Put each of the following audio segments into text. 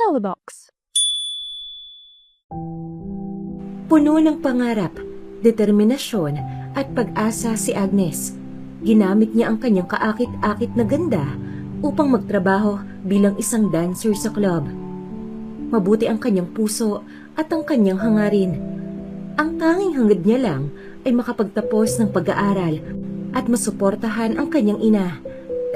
Celebox. Puno ng pangarap, determinasyon at pag-asa si Agnes. Ginamit niya ang kanyang kaakit-akit na ganda upang magtrabaho bilang isang dancer sa club. Mabuti ang kanyang puso at ang kanyang hangarin. Ang tanging hangad niya lang ay makapagtapos ng pag-aaral at masuportahan ang kanyang ina.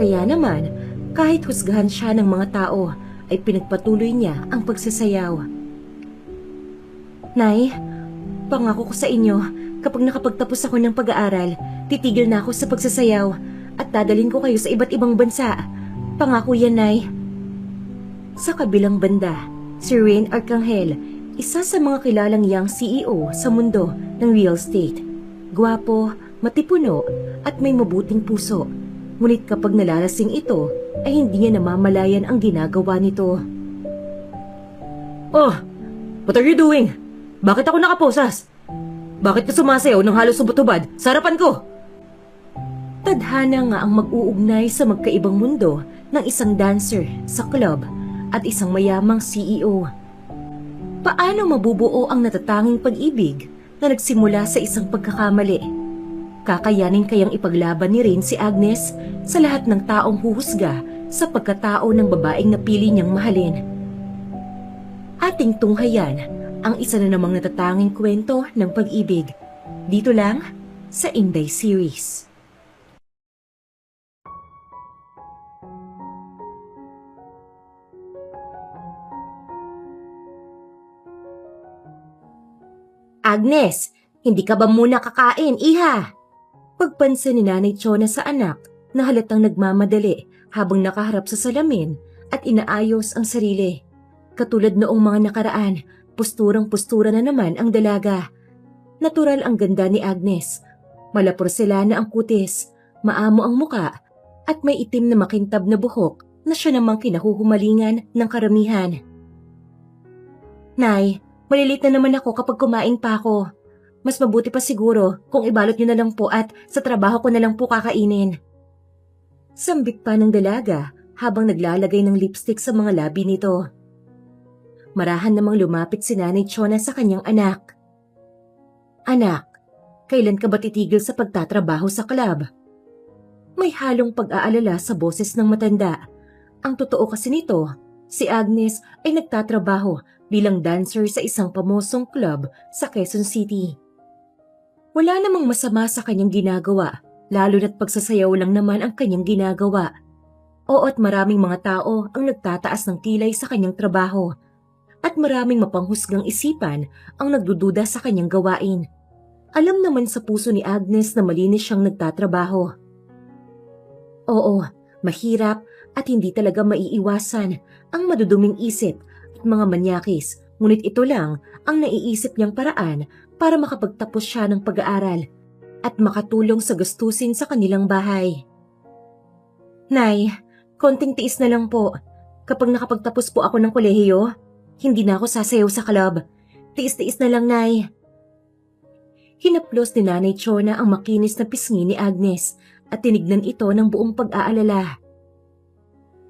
Kaya naman, kahit husgahan siya ng mga tao, ay pinagpatuloy niya ang pagsasayaw. Nay, pangako ko sa inyo, kapag nakapagtapos ako ng pag-aaral, titigil na ako sa pagsasayaw at dadalhin ko kayo sa iba't ibang bansa. Pangako yan, Nay. Sa kabilang banda, si Rain Arcangel, isa sa mga kilalang young CEO sa mundo ng real estate. Gwapo, matipuno at may mabuting puso. Ngunit kapag nalalasing ito, ay hindi niya namamalayan ang ginagawa nito. Oh, what are you doing? Bakit ako nakaposas? Bakit ka sumasayaw ng halos subot-hubad sa harapan ko? Tadhana nga ang mag-uugnay sa magkaibang mundo ng isang dancer sa club at isang mayamang CEO. Paano mabubuo ang natatanging pag-ibig na nagsimula sa isang pagkakamali? Kakayanin kayang ipaglaban ni Rain si Agnes sa lahat ng taong huhusga sa pagkatao ng babaeng napili niyang mahalin? Ating tunghayan ang isa na namang natatanging kwento ng pag-ibig. Dito lang sa Inday Series. Agnes, hindi ka ba muna kakain, iha? Pagpansin ni Nanay Chona sa anak na halatang nagmamadali habang nakaharap sa salamin at inaayos ang sarili. Katulad noong mga nakaraan, posturang-postura na naman ang dalaga. Natural ang ganda ni Agnes. Malaporselana ang kutis, maamo ang muka, at may itim na makintab na buhok na siya namang kinahuhumalingan ng karamihan. Nay, malilit na naman ako kapag kumain pa ako. Mas mabuti pa siguro kung ibalot niyo na lang po at sa trabaho ko na lang po kakainin. Sambit pa ng dalaga habang naglalagay ng lipstick sa mga labi nito. Marahan namang lumapit si Nanay Chona sa kanyang anak. Anak, kailan ka ba titigil sa pagtatrabaho sa club? May halong pag-aalala sa boses ng matanda. Ang totoo kasi nito, si Agnes ay nagtatrabaho bilang dancer sa isang pamosong club sa Quezon City. Wala namang masama sa kanyang ginagawa, lalo na't pagsasayaw lang naman ang kanyang ginagawa. Oo, at maraming mga tao ang nagtataas ng kilay sa kanyang trabaho. At maraming mapanghusgang isipan ang nagdududa sa kanyang gawain. Alam naman sa puso ni Agnes na malinis siyang nagtatrabaho. Oo, mahirap at hindi talaga maiiwasan ang maduduming isip at mga manyakis, ngunit ito lang ang naiisip niyang paraan para makapagtapos siya ng pag-aaral at makatulong sa gastusin sa kanilang bahay. Nay, konting tiis na lang po. Kapag nakapagtapos po ako ng kolehiyo, hindi na ako sasayaw sa club. Tiis-tiis na lang, Nay. Hinaplos ni Nanay Chona ang makinis na pisngi ni Agnes at tinignan ito ng buong pag-aalala.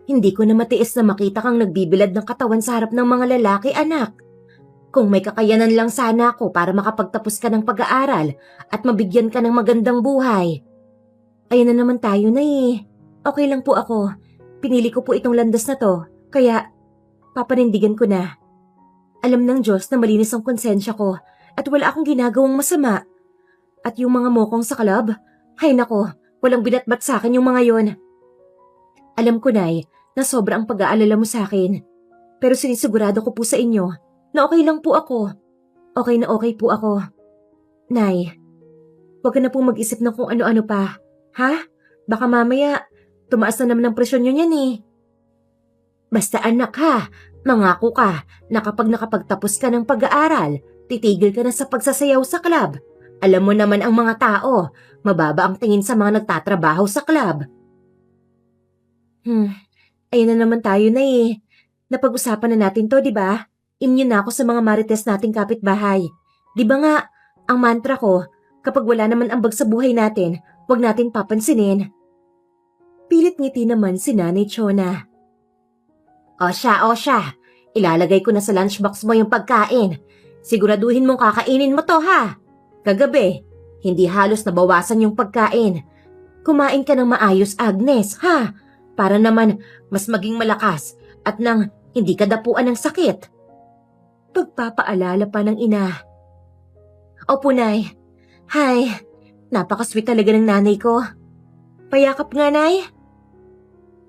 Hindi ko na matiis na makita kang nagbibilad ng katawan sa harap ng mga lalaki, anak. Kung may kakayanan lang sana ako para makapagtapos ka ng pag-aaral at mabigyan ka ng magandang buhay. Ayun na naman tayo na eh. Okay lang po ako. Pinili ko po itong landas na to, kaya papanindigan ko na. Alam ng Diyos na malinis ang konsensya ko at wala akong ginagawang masama. At yung mga mokong sa club, hay nako, walang binatbat sa akin yung mga yon. Alam ko, Nay, na sobra ang pag-aalala mo sa akin. Pero sinisigurado ko po sa inyo na okay lang po ako. Okay na okay po ako. Nay, huwag ka na pong mag-isip ng kung ano-ano pa. Ha? Baka mamaya, tumaas na naman ang presyon nyo niyan eh. Basta anak ha, mangako ka na kapag nakapagtapos ka ng pag-aaral, titigil ka na sa pagsasayaw sa club. Alam mo naman ang mga tao, mababa ang tingin sa mga nagtatrabaho sa club. Ayun na naman tayo na eh. Napag-usapan na natin to, di ba? Immune na ako sa mga marites nating kapitbahay. Di ba nga, ang mantra ko, kapag wala naman ambag sa buhay natin, huwag natin papansinin. Pilit ngiti naman si Nanay Chona. O siya, Ilalagay ko na sa lunchbox mo yung pagkain. Siguraduhin mong kakainin mo to ha. Kagabi, hindi halos nabawasan yung pagkain. Kumain ka ng maayos, Agnes, ha? Para naman mas maging malakas at nang hindi ka dapuan ng sakit. Pagpapaalala pa ng ina. Opo, Nay. Hay, napakasweet talaga ng nanay ko. Payakap nga, Nay.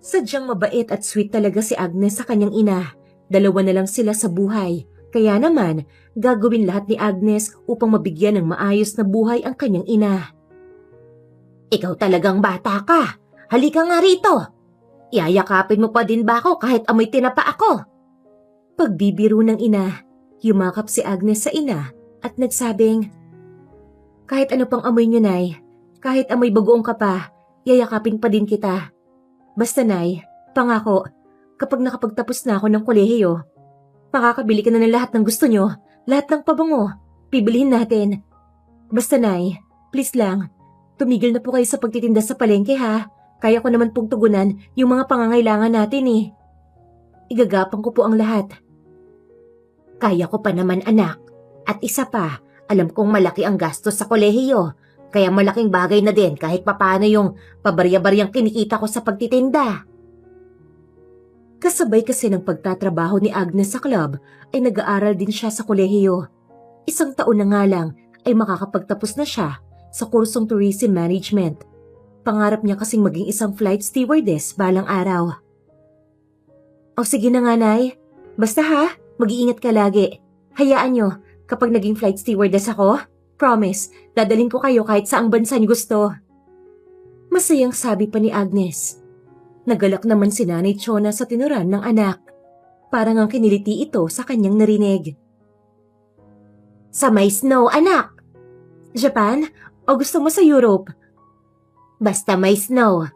Sadyang mabait at sweet talaga si Agnes sa kanyang ina. Dalawa na lang sila sa buhay. Kaya naman, gagawin lahat ni Agnes upang mabigyan ng maayos na buhay ang kanyang ina. Ikaw talagang bata ka. Halika nga rito. Iyayakapin mo pa din ba ako kahit amoy tinapa ako? Pagbibiro ng ina, yumakap si Agnes sa ina at nagsabing, kahit ano pang amoy niyo, Nay, kahit amoy bagoong ka pa, yayakapin pa din kita. Basta, Nay, pangako, kapag nakapagtapos na ako ng kolehiyo, makakabili ka na ng lahat ng gusto nyo, lahat ng pabango, bibilihin natin. Basta, Nay, please lang, tumigil na po kayo sa pagtitinda sa palengke ha. Kaya ko naman pong tugunan yung mga pangangailangan natin eh. Igagapang ko po ang lahat. Kaya ko pa naman, anak. At isa pa, alam kong malaki ang gastos sa kolehiyo. Kaya malaking bagay na din kahit papano yung pabarya-baryang kinikita ko sa pagtitinda. Kasabay kasi ng pagtatrabaho ni Agnes sa club ay nag-aaral din siya sa kolehiyo. 1 taon na nga lang ay makakapagtapos na siya sa kursong tourism management. Pangarap niya kasing maging isang flight stewardess balang araw. O sige na nga, Nay. Basta ha, mag-iingat ka lagi. Hayaan nyo, kapag naging flight stewardess ako, promise, dadalhin ko kayo kahit saang bansa niyo gusto. Masayang sabi pa ni Agnes. Nagalak naman si Nanay Chona sa tinuran ng anak. Parang ang kiniliti ito sa kanyang narinig. Sa may snow, anak! Japan? O gusto mo sa Europe? Basta may snow.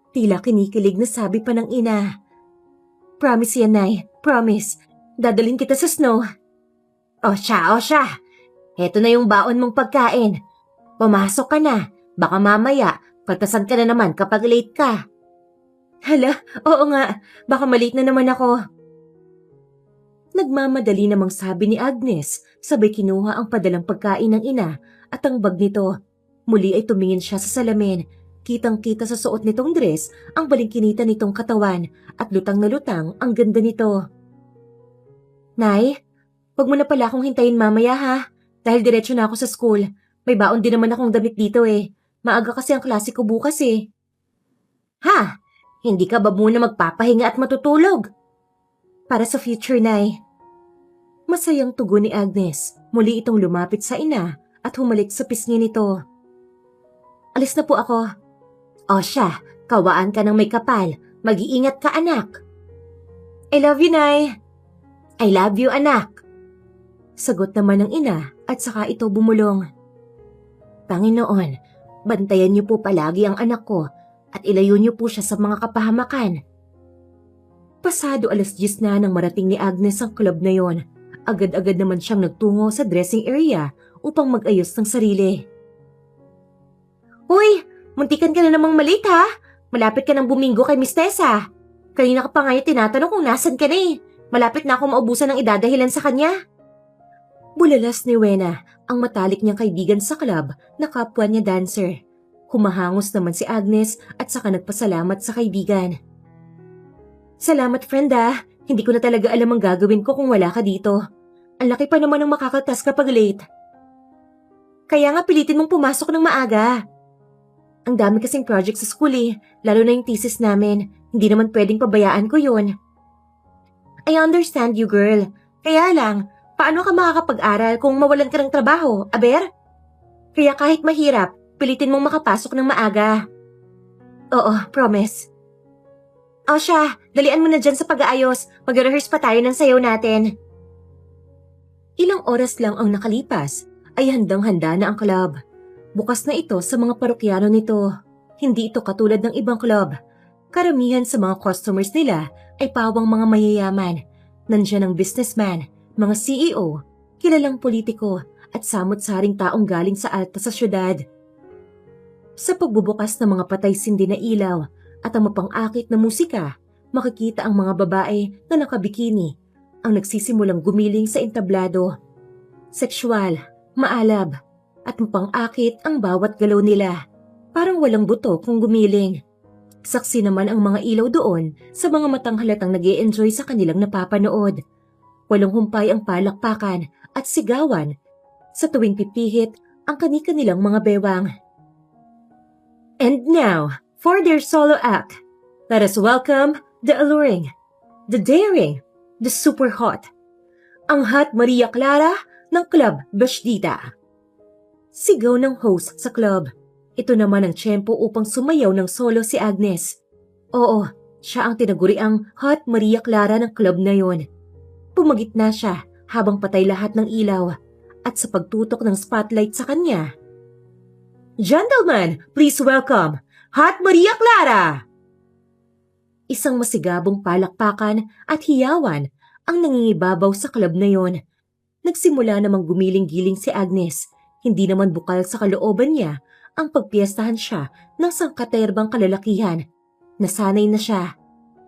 Tila kinikilig na sabi pa ng ina. Promise yan, Nay. Promise. Dadalhin kita sa snow. O siya. Heto na yung baon mong pagkain. Pumasok ka na. Baka mamaya, pagtasan ka na naman kapag late ka. Hala, oo nga. Baka malate na naman ako. Nagmamadali namang sabi ni Agnes, sabay kinuha ang padalang pagkain ng ina at ang bag nito. Muli ay tumingin siya sa salamin. Kitang-kita sa suot nitong dress ang balingkinita nitong katawan at lutang na lutang ang ganda nito. Nay, wag mo na pala akong hintayin mamaya ha. Dahil diretso na ako sa school. May baon din naman akong damit dito eh. Maaga kasi ang klase ko bukas eh. Ha? Hindi ka ba muna magpapahinga at matutulog? Para sa future, Nay. Masayang tugon ni Agnes. Muli itong lumapit sa ina at humalik sa pisngi nito. Alis na po ako. O siya, kawaan ka ng may kapal. Mag-iingat ka, anak. I love you, Nay. I love you, anak. Sagot naman ng ina at saka ito bumulong. Panginoon, bantayan niyo po palagi ang anak ko at ilayo niyo po siya sa mga kapahamakan. Pasado 10:00 na nang marating ni Agnes ang club na yon. Agad-agad naman siyang nagtungo sa dressing area upang mag-ayos ng sarili. Uy, muntikan ka na namang malate ha? Malapit ka nang buminggo kay Miss Tessa. Kanina ka pa nga tinatanong kung nasan ka na eh. Malapit na ako maubusan ng idadahilan sa kanya. Bulalas ni Wena, ang matalik niyang kaibigan sa club na kapwa niya dancer. Humahangos naman si Agnes at saka nagpasalamat sa kaibigan. Salamat friend ah, hindi ko na talaga alam ang gagawin ko kung wala ka dito. Ang laki pa naman ng makakatas kapag late. Kaya nga pilitin mong pumasok ng maaga. Ang dami kasing project sa school eh, lalo na yung thesis namin. Hindi naman pwedeng pabayaan ko yun. I understand you girl, kaya lang, paano ka makakapag-aral kung mawalan ka ng trabaho, aber? Kaya kahit mahirap, pilitin mong makapasok ng maaga. Oo, promise. O siya, dalian mo na dyan sa pag-aayos. Mag-rehearse pa tayo ng sayaw natin. Ilang oras lang ang nakalipas, ay handang-handa na ang club. Bukas na ito sa mga parokyano nito. Hindi ito katulad ng ibang club. Karamihan sa mga customers nila ay pawang mga mayayaman. Nandiyan ang businessman, mga CEO, kilalang politiko at samot-saring taong galing sa alta sa syudad. Sa pagbubukas ng mga patay-sindi na ilaw at ang mapang-akit na musika, makikita ang mga babae na nakabikini. ang nagsisimulang gumiling sa entablado. Sexual, maalab, at mapang-akit ang bawat galaw nila. Parang walang buto kung gumiling. Saksi naman ang mga ilaw doon sa mga matang halatang nag-i-enjoy sa kanilang napapanood. Walang humpay ang palakpakan at sigawan sa tuwing pipihit ang kani-kanilang mga bewang. And now, for their solo act, let us welcome the alluring, the daring, the super hot, ang Hot Maria Clara ng Club Bashdita. Sigaw ng host sa club. Ito naman ang tiyempo upang sumayaw ng solo si Agnes. Oo, siya ang tinaguriang Hot Maria Clara ng club na yon. Pumagitna siya habang patay lahat ng ilaw at sa pagtutok ng spotlight sa kanya. Gentlemen, please welcome Hot Maria Clara! Isang masigabong palakpakan at hiyawan ang nangingibabaw sa club na yon. Nagsimula namang gumiling-giling si Agnes. Hindi naman bukal sa kalooban niya ang pagpiestahan siya ng sangkaterbang kalalakihan. Nasanay na siya.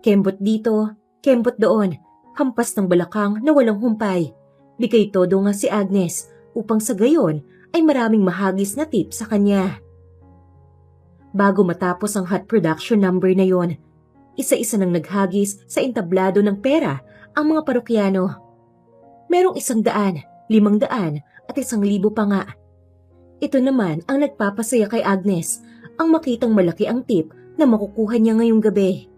Kembot dito, kembot doon, hampas ng balakang na walang humpay. Bigay todo nga si Agnes upang sa gayon ay maraming mahagis na tip sa kanya. Bago matapos ang hot production number na yon, isa-isa nang naghagis sa entablado ng pera ang mga parokyano. Merong 100, 500 at 1,000 pa nga. Ito naman ang nagpapasaya kay Agnes, ang makitang malaki ang tip na makukuha niya ngayong gabi.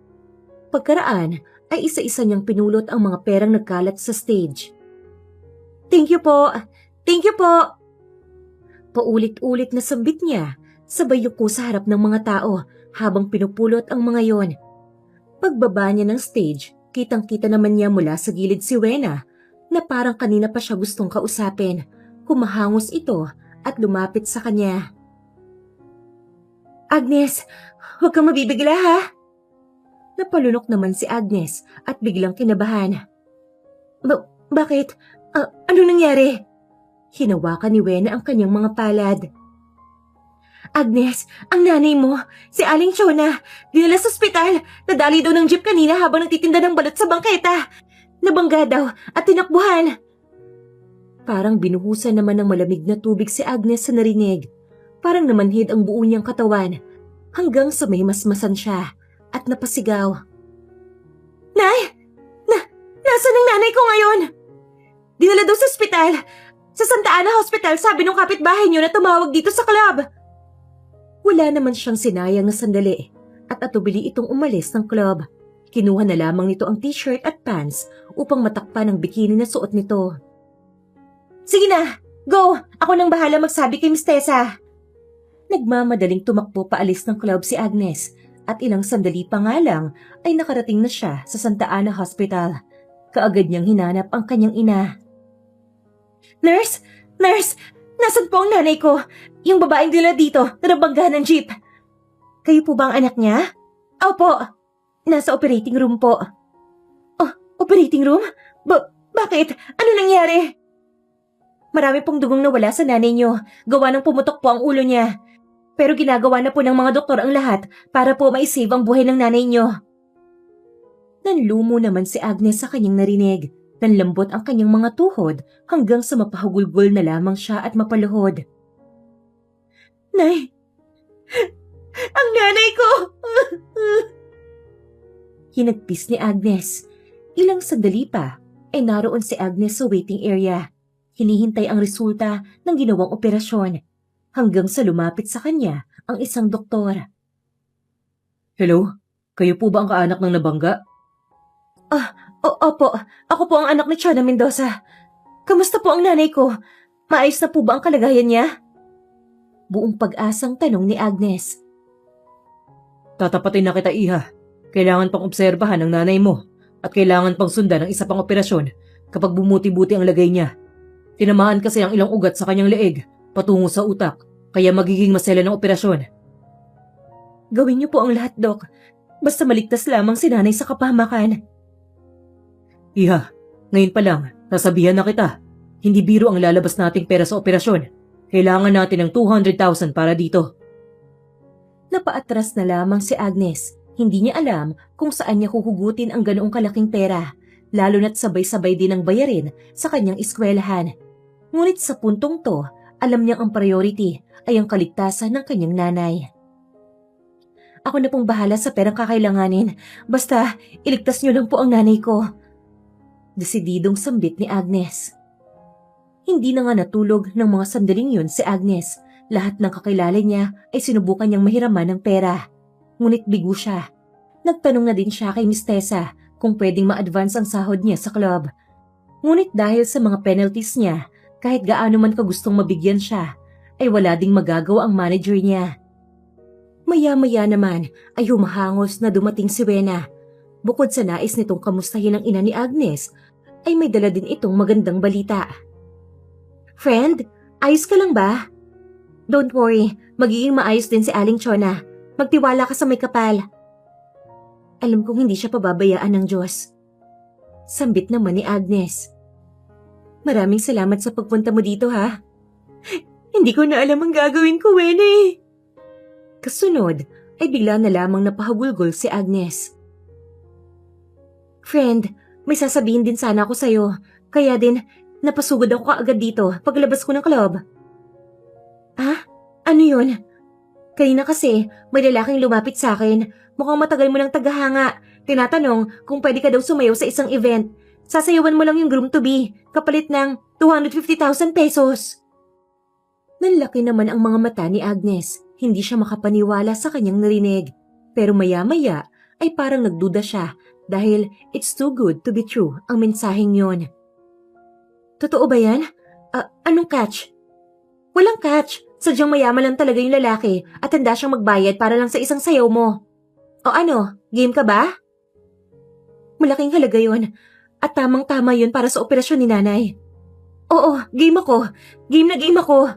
Pagkaraan ay isa-isa niyang pinulot ang mga perang nagkalat sa stage. Thank you po! Thank you po! Paulit-ulit na sambit niya, sabay yuko sa harap ng mga tao habang pinupulot ang mga yon. Pagbaba niya ng stage, kitang-kita naman niya mula sa gilid si Wena na parang kanina pa siya gustong kausapin. Humahangos ito at lumapit sa kanya. Agnes, huwag kang mabibigla ha? Napalunok naman si Agnes at biglang kinabahan. Bakit? Anong nangyari? Hinawakan ni Wena ang kanyang mga palad. Agnes, ang nanay mo, si Aling Chona, dinala sa ospital. Nadali daw ng jeep kanina habang nagtitinda ng balot sa bangketa. Nabangga daw at tinakbuhan. Parang binuhusan naman ng malamig na tubig si Agnes sa narinig. Parang namanhid ang buo niyang katawan hanggang sa may masmasan siya at napasigaw. Nay! Nasaan ang nanay ko ngayon? Dinala daw sa ospital. Sa Santa Ana Hospital, sabi nung kapitbahay niyo na tumawag dito sa club. Wala naman siyang sinayang na sandali at atubili itong umalis ng club. Kinuha na lamang nito ang t-shirt at pants upang matakpan ang bikini na suot nito. Sige na, go! Ako nang bahala magsabi kay Miss Tessa. Nagmamadaling tumakbo paalis ng club si Agnes at ilang sandali pa nga lang ay nakarating na siya sa Santa Ana Hospital. Kaagad niyang hinanap ang kanyang ina. Nurse! Nurse! Nasaan po ang nanay ko? Yung babaeng dila dito na nabanggahan ng jeep. Kayo po ba ang anak niya? Opo. Nasa operating room po. Oh, operating room? Bakit? Ano nangyari? Marami pong dugong nawala sa nanay niyo. Gawa ng pumutok po ang ulo niya. Pero ginagawa na po ng mga doktor ang lahat para po maisave ang buhay ng nanay niyo. Nanlumo naman si Agnes sa kanyang narinig. Nanlambot ang kanyang mga tuhod hanggang sa mapahugulgol na lamang siya at mapaluhod. Nay! Ang nanay ko! Hinagpis ni Agnes. Ilang sandali pa ay naroon si Agnes sa waiting area. Hinihintay ang resulta ng ginawang operasyon hanggang sa lumapit sa kanya ang isang doktor. Hello? Kayo po ba ang kaanak ng nabangga? Opo. Ako po ang anak ni Chona Mendoza. Kamusta po ang nanay ko? Maayos na po ba ang kalagayan niya? Buong pag-asang tanong ni Agnes. Tatapatin na kita, Iha. Kailangan pang obserbahan ang nanay mo at kailangan pang sundan ang isa pang operasyon kapag bumuti-buti ang lagay niya. Tinamaan kasi ang ilang ugat sa kanyang leeg patungo sa utak, kaya magiging masela ng operasyon. Gawin niyo po ang lahat, Dok. Basta maligtas lamang si nanay sa kapahamakan. Iha, ngayon pa lang, nasabihan na kita. Hindi biro ang lalabas nating pera sa operasyon. Kailangan natin ng 200,000 para dito. Napaatras na lamang si Agnes. Hindi niya alam kung saan niya huhugutin ang ganoong kalaking pera. lalo na't sabay-sabay din ang bayarin sa kanyang eskwelahan. Ngunit sa puntong to, alam niyang ang priority ay ang kaligtasan ng kanyang nanay. Ako na pong bahala sa perang kakailanganin, basta iligtas niyo lang po ang nanay ko. Desididong sambit ni Agnes. Hindi na nga natulog ng mga sandaling yun si Agnes. Lahat ng kakilala niya ay sinubukan niyang mahiraman ng pera. Ngunit bigo siya. Nagtanong na din siya kay Miss Tessa kung pwedeng ma-advance ang sahod niya sa club. Ngunit dahil sa mga penalties niya, kahit gaano man kagustong mabigyan siya, ay wala ding magagawa ang manager niya. Maya-maya naman ay humahangos na dumating si Wena. Bukod sa nais nitong kamustahin ang ina ni Agnes, ay may dala din itong magandang balita. Friend, ayos ka lang ba? Don't worry, magiging maayos din si Aling Chona. Magtiwala ka sa may kapal. Alam kong hindi siya pababayaan ng Diyos. Sambit naman ni Agnes. Maraming salamat sa pagpunta mo dito ha. Hindi ko na alam ang gagawin ko, Wena eh. Kasunod ay bigla na lamang napahagulgol si Agnes. Friend, may sasabihin din sana ako sa'yo. Kaya din, napasugod ako kaagad dito paglabas ko ng club. Ah? Ano yun? Kanina kasi, may lalaking lumapit sa akin. Mukhang matagal mo ng tagahanga. Tinatanong kung pwede ka daw sumayaw sa isang event. Sasayawan mo lang yung groom-to-be, kapalit ng 250,000 pesos. Nanlaki naman ang mga mata ni Agnes. Hindi siya makapaniwala sa kanyang narinig. Pero maya-maya ay parang nagduda siya dahil it's too good to be true ang mensaheng yon. Totoo ba yan? Anong catch? Walang catch. Sadyang mayaman lang talaga yung lalaki at handa siyang magbayad para lang sa isang sayaw mo. O ano, game ka ba? Malaking halaga yon at tamang-tama yun para sa operasyon ni nanay. Oo, game ako. Game na game ako.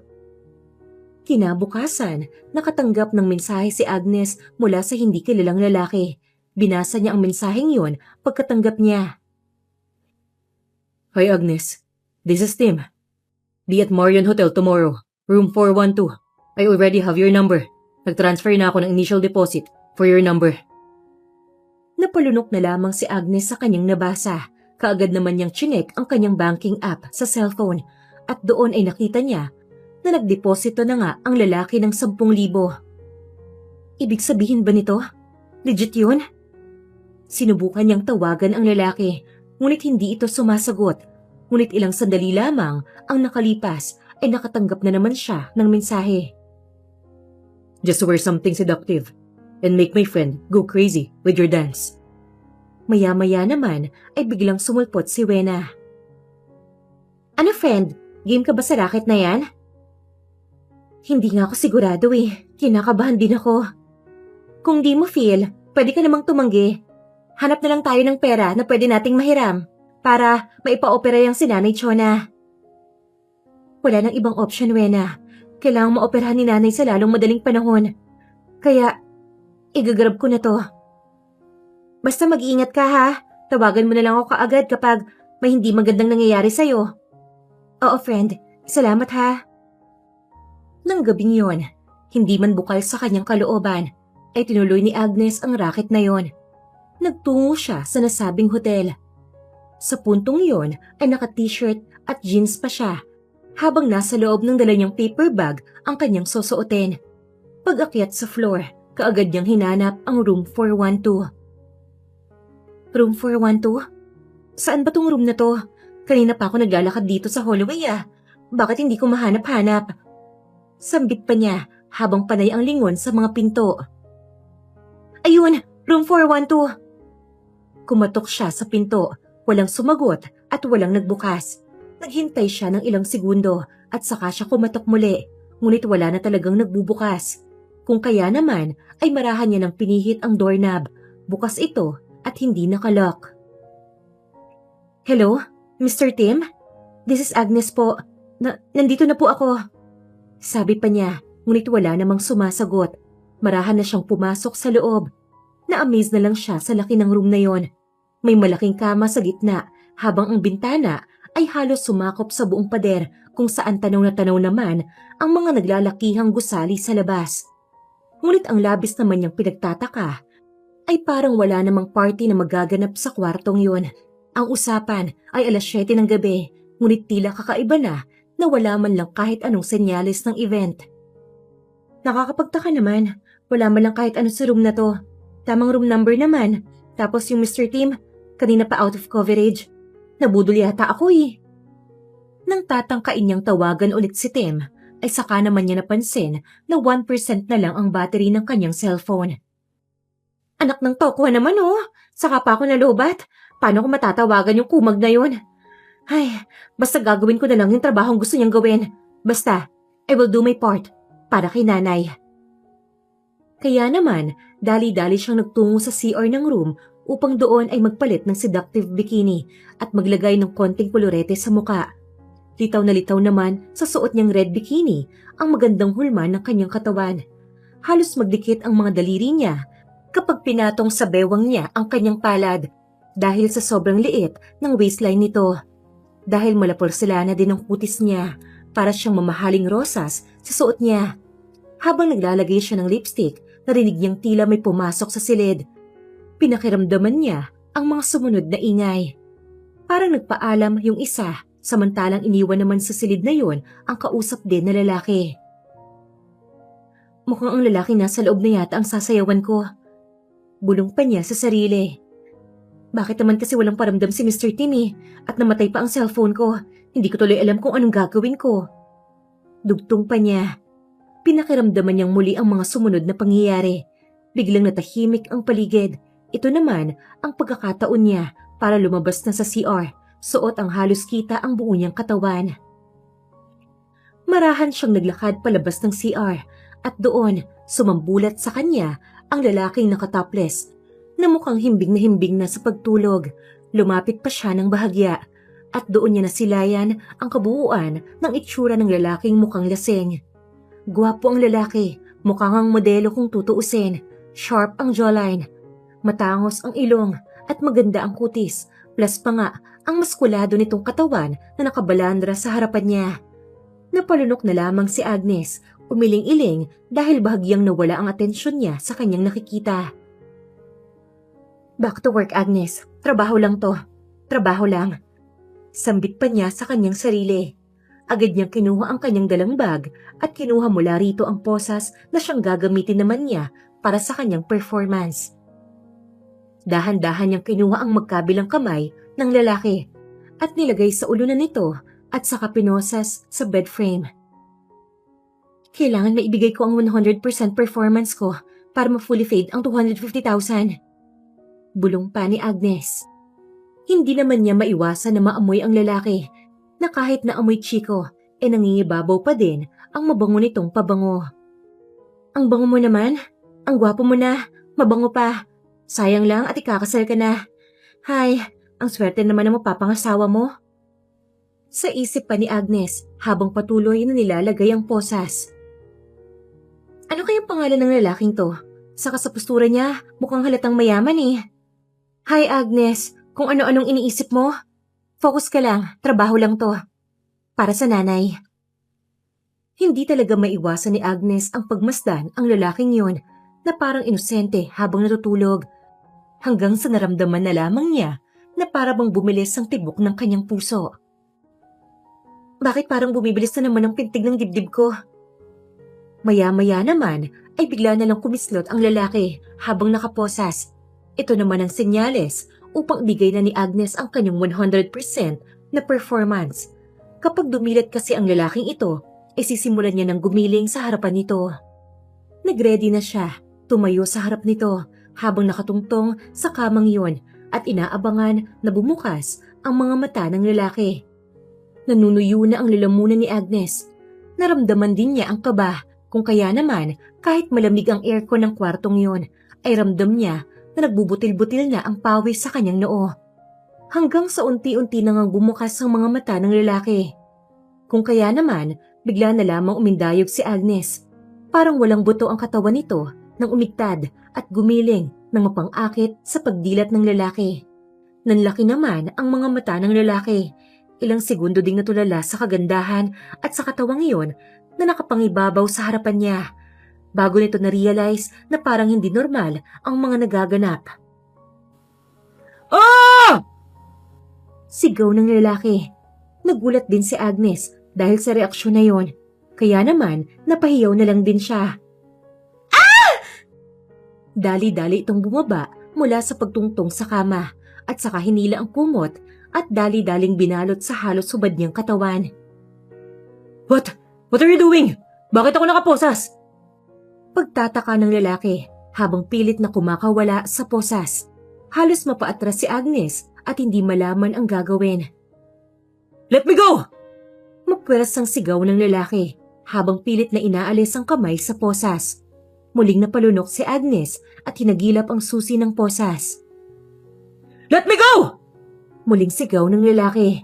Kinabukasan, nakatanggap ng mensahe si Agnes mula sa hindi kilalang lalaki. Binasa niya ang mensaheng yun pagkatanggap niya. Hi Agnes, this is Tim. Be at Marion Hotel tomorrow, room 412. I already have your number. Nag-transfer na ako ng initial deposit for your number. Napalunok na lamang si Agnes sa kanyang nabasa. Kaagad naman niyang chinek ang kanyang banking app sa cellphone at doon ay nakita niya na nagdeposito na nga ang lalaki ng 10,000. Ibig sabihin ba nito? Legit yun? Sinubukan niyang tawagan ang lalaki, ngunit hindi ito sumasagot. Ngunit ilang sandali lamang ang nakalipas ay nakatanggap na naman siya ng mensahe. Just wear something seductive and make my friend go crazy with your dance. Maya-maya naman ay biglang sumulpot si Wena. Ano friend? Game ka ba sa racket na yan? Hindi nga ako sigurado eh. Kinakabahan din ako. Kung di mo feel, pwede ka namang tumanggi. Hanap na lang tayo ng pera na pwede nating mahiram para maipa-opera yung si Nanay Chona. Wala nang ibang option, Wena. Kailangang maoperahan ni Nanay sa lalong madaling panahon. Kaya, igagrab ko na to. Basta mag-iingat ka ha. Tawagan mo na lang ako kaagad kapag may hindi magandang nangyayari sa'yo. Oo, friend. Salamat ha. Nang gabing yon, hindi man bukal sa kanyang kalooban, ay tinuloy ni Agnes ang racket na yon. Nagtungo siya sa nasabing hotel. Sa puntong yon ay naka-t-shirt at jeans pa siya, habang nasa loob ng dala niyang paper bag ang kanyang susuotin. Pag-akyat sa floor, kaagad niyang hinanap ang room 412. Room 412? Saan ba tong room na to? Kanina pa ako naglalakad dito sa hallway ah. Bakit hindi ko mahanap-hanap? Sambit pa niya habang panay ang lingon sa mga pinto. Ayun, room 412. Kumatok siya sa pinto, walang sumagot at walang nagbukas. Naghintay siya ng ilang segundo at saka siya kumatok muli, ngunit wala na talagang nagbubukas. Kung kaya naman ay marahan niya ng pinihit ang doorknob. Bukas ito at hindi nakalock. Hello, Mr. Tim? This is Agnes po. Nandito na po ako. Sabi pa niya, ngunit wala namang sumasagot. Marahan na siyang pumasok sa loob. Na-amaze na lang siya sa laki ng room na yon. May malaking kama sa gitna, habang ang bintana ay halos sumakop sa buong pader kung saan tanaw na tanaw naman ang mga naglalakihang gusali sa labas. Ngunit ang labis naman niyang pinagtataka ay parang wala namang party na magaganap sa kwartong yon. Ang usapan ay 7:00 ng gabi, ngunit tila kakaiba na wala man lang kahit anong senyales ng event. Nakakapagtaka naman, wala man lang kahit ano sa room na to. Tamang room number naman, tapos yung Mr. Tim, kanina pa out of coverage. Nabudol yata ako eh. Nang tatangkain niyang tawagan ulit si Tim, ay saka naman niya napansin na 1% na lang ang battery ng kanyang cellphone. Anak ng tokwa naman oh, saka pa ako nalobat. Paano ko matatawagan yung kumag na yun? Ay, basta gagawin ko na lang yung trabahong gusto niyang gawin. Basta, I will do my part para kay nanay. Kaya naman, dali-dali siyang nagtungo sa CR ng room upang doon ay magpalit ng seductive bikini at maglagay ng konting kolorete sa muka. Litaw na litaw naman sa suot niyang red bikini ang magandang hulma ng kanyang katawan. Halos magdikit ang mga daliri niya kapag pinatong sa bewang niya ang kanyang palad dahil sa sobrang liit ng waistline nito. Dahil mala porselana din ang kutis niya, para siyang mamahaling rosas sa suot niya. Habang naglalagay siya ng lipstick, narinig niyang tila may pumasok sa silid. Pinakiramdaman niya ang mga sumunod na ingay. Parang nagpaalam yung isa, samantalang iniwan naman sa silid na yon ang kausap din na lalaki. Mukhang ang lalaki nasa loob na yata ang sasayawan ko. Bulong pa niya sa sarili. Bakit naman kasi walang paramdam si Mr. Timmy at namatay pa ang cellphone ko? Hindi ko tuloy alam kung anong gagawin ko. Dugtong pa niya. Pinakiramdaman niyang muli ang mga sumunod na pangyayari. Biglang natahimik ang paligid. Ito naman ang pagkakataon niya para lumabas na sa CR. Suot ang halos kita ang buo niyang katawan. Marahan siyang naglakad palabas ng CR at doon sumambulat sa kanya ang lalaking nakatopless na mukhang himbing na sa pagtulog. Lumapit pa siya ng bahagya at doon niya nasilayan ang kabuuan ng itsura ng lalaking mukhang lasing. Gwapo ang lalaki, mukhang ang modelo kung tutuusin. Sharp ang jawline, matangos ang ilong at maganda ang kutis. Plus pa nga ang maskulado nitong katawan na nakabalandra sa harapan niya. Napalunok na lamang si Agnes, umiling-iling dahil bahagyang nawala ang atensyon niya sa kanyang nakikita. Back to work, Agnes. Trabaho lang to. Trabaho lang. Sambit pa niya sa kanyang sarili. Agad niyang kinuha ang kanyang dalang bag at kinuha mula rito ang posas na siyang gagamitin naman niya para sa kanyang performance. Dahan-dahan niyang kinuha ang magkabilang kamay ng lalaki at nilagay sa ulo na nito at saka pinosas sa bed frame. Kailangan maibigay ko ang 100% performance ko para ma-fully fade ang 250,000. Bulong pa ni Agnes. Hindi naman niya maiwasan na maamoy ang lalaki na kahit na amoy chiko, nangingibabaw pa din ang mabango nitong pabango. Ang bango mo naman, ang gwapo mo na, mabango pa. Sayang lang at ikakasal ka na. Hay, ang swerte naman ng mapapangasawa mo. Sa isip pa ni Agnes habang patuloy na nilalagay ang posas. Ano kayang pangalan ng lalaking to? Saka sa postura niya, mukhang halatang mayaman eh. Hi Agnes, kung ano-anong iniisip mo, focus ka lang, trabaho lang to. Para sa nanay. Hindi talaga maiwasan ni Agnes ang pagmasdan ang lalaking yon na parang inosente habang natutulog. Hanggang sa naramdaman na lamang niya na para bang bumilis ang tibok ng kanyang puso. Bakit parang bumibilis na naman ang pintig ng dibdib ko? Maya-maya naman ay bigla na lang kumislot ang lalaki habang nakaposas. Ito naman ang senyales upang ibigay na ni Agnes ang kanyang 100% na performance. Kapag dumilat kasi ang lalaking ito, sisimulan niya ng gumiling sa harapan nito. Nagready na siya, tumayo sa harap nito habang nakatungtong sa kamang yun at inaabangan na bumukas ang mga mata ng lalaki. Nanunuyo na ang lalamunan ni Agnes. Naramdaman din niya ang kaba kung kaya naman kahit malamig ang aircon ng kwartong yun ay ramdam niya na nagbubutil-butil na ang pawis sa kanyang noo. Hanggang sa unti-unti na ngang bumukas ang mga mata ng lalaki. Kung kaya naman, bigla na lamang umindayog si Agnes. Parang walang buto ang katawan nito nang umigtad at gumiling nang mapang-akit sa pagdilat ng lalaki. Nanlaki naman ang mga mata ng lalaki. Ilang segundo ding natulala sa kagandahan at sa katawang iyon na nakapangibabaw sa harapan niya. Bago nito na-realize na parang hindi normal ang mga nagaganap. Ah! Sigaw ng lalaki. Nagulat din si Agnes dahil sa reaksyon na yon. Kaya naman, napahiyaw na lang din siya. Dali-dali itong bumaba mula sa pagtungtong sa kama at saka hinila ang kumot at dali-daling binalot sa halos hubad niyang katawan. What? What are you doing? Bakit ako nakaposas? Pagtataka ng lalaki habang pilit na kumakawala sa posas. Halos mapaatras si Agnes at hindi malaman ang gagawin. Let me go! Mapweras ang sigaw ng lalaki habang pilit na inaalis ang kamay sa posas. Muling napalunok si Agnes at hinagilap ang susi ng posas. Let me go! Muling sigaw ng lalaki.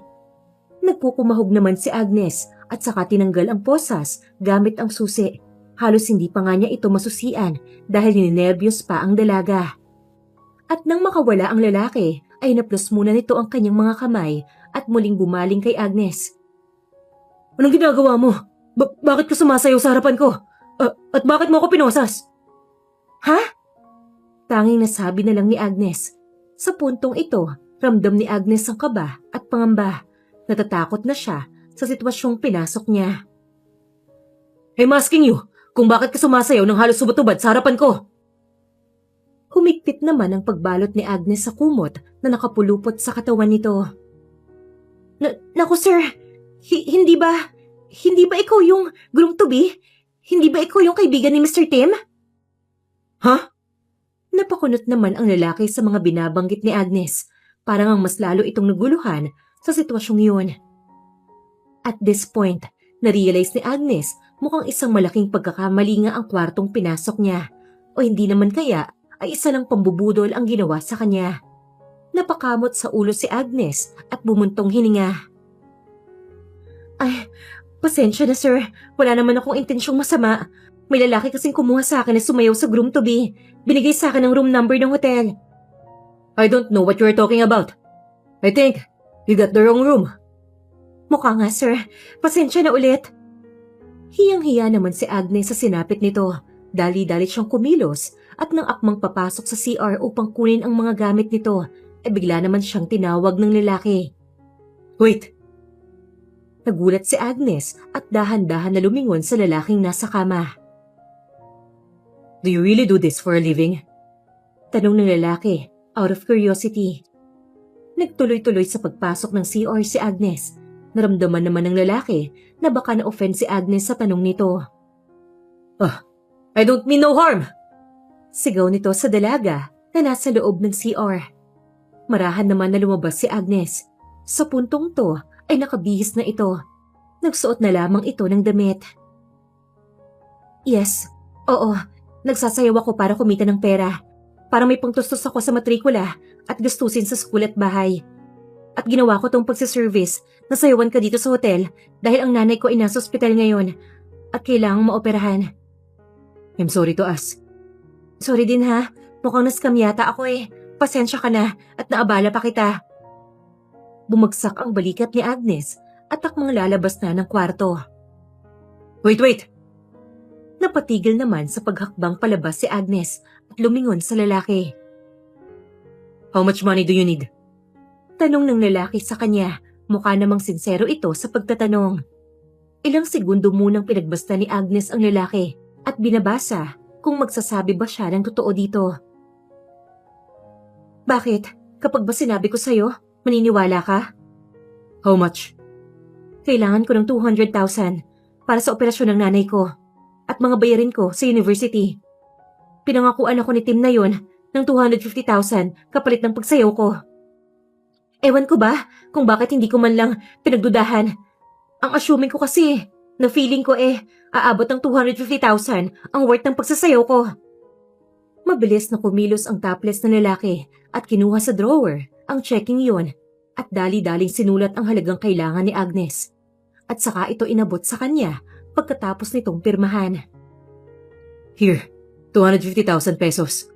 Nagkukumahog naman si Agnes at saka tinanggal ang posas gamit ang susi. Halos hindi pa nga niya ito masusian dahil ninerbiyos pa ang dalaga. At nang makawala ang lalaki ay naplos muna nito ang kanyang mga kamay at muling bumaling kay Agnes. Anong ginagawa mo? Bakit ka sumasayaw sa harapan ko? At bakit mo ako pinosas? Ha? Tanging nasabi na lang ni Agnes. Sa puntong ito, ramdam ni Agnes ang kaba at pangamba. Natatakot na siya sa sitwasyong pinasok niya. I'm asking you kung bakit ka sumasayaw ng halos subot-ubad sa harapan ko. Humigpit naman ang pagbalot ni Agnes sa kumot na nakapulupot sa katawan nito. Naku sir, hindi ba ikaw yung groom-to-be? Hindi ba ikaw yung kaibigan ni Mr. Tim? Ha? Napakunot naman ang lalaki sa mga binabanggit ni Agnes. Parang ang mas lalo itong naguluhan sa sitwasyong yun. At this point, narealize ni Agnes mukhang isang malaking pagkakamali nga ang kwartong pinasok niya. O hindi naman kaya ay isa lang pambubudol ang ginawa sa kanya. Napakamot sa ulo si Agnes at bumuntong hininga. Ay, pasensya na sir. Wala naman akong intensyong masama. May lalaki kasing kumuha sa akin na sumayaw sa groom-to-be. Binigay sa akin ang room number ng hotel. I don't know what you're talking about. I think you got the wrong room. Mukha nga sir. Pasensya na ulit. Hiyang-hiya naman si Agnes sa sinapit nito. Dali-dali siyang kumilos at nang akmang papasok sa CR upang kunin ang mga gamit nito, bigla naman siyang tinawag ng lalaki. Wait! Nagulat si Agnes at dahan-dahan na lumingon sa lalaking nasa kama. Do you really do this for a living? Tanong ng lalaki, out of curiosity. Nagtuloy-tuloy sa pagpasok ng CR si Agnes. Naramdaman naman ng lalaki na baka na-offend si Agnes sa tanong nito. I don't mean no harm! Sigaw nito sa dalaga na nasa loob ng CR. Marahan naman na lumabas si Agnes. Sa puntong to ay nakabihis na ito. Nagsuot na lamang ito ng damit. Yes, oo. Nagsasayaw ako para kumita ng pera. Para may pangtustos ako sa matrikula at gastusin sa school at bahay. At ginawa ko tong pagsiservice na sayawan ka dito sa hotel dahil ang nanay ko ay nasa ospital ngayon at kailangang maoperahan. I'm sorry to ask. Sorry din ha. Mukhang naskam yata ako eh. Pasensya ka na at naabala pa kita. Bumagsak ang balikat ni Agnes at takmang lalabas na ng kwarto. Wait! Napatigil naman sa paghakbang palabas si Agnes at lumingon sa lalaki. How much money do you need? Tanong ng lalaki sa kanya, mukha namang sinsero ito sa pagtatanong. Ilang segundo munang pinagbasta ni Agnes ang lalaki at binabasa kung magsasabi ba siya ng totoo dito. Bakit? Kapag ba sinabi ko sa'yo, maniniwala ka? How much? Kailangan ko ng 200,000 para sa operasyon ng nanay ko at mga bayarin ko sa university. Pinangakuan ako ni Tim na yon ng 250,000 kapalit ng pagsayaw ko. Ewan ko ba kung bakit hindi ko man lang pinagdudahan. Ang assuming ko kasi na feeling ko aabot ng 250,000 ang worth ng pagsasayaw ko. Mabilis na kumilos ang topless na lalaki at kinuha sa drawer ang checking yon at dali-daling sinulat ang halagang kailangan ni Agnes. At saka ito inabot sa kanya pagkatapos nitong pirmahan. Here, 250,000 pesos.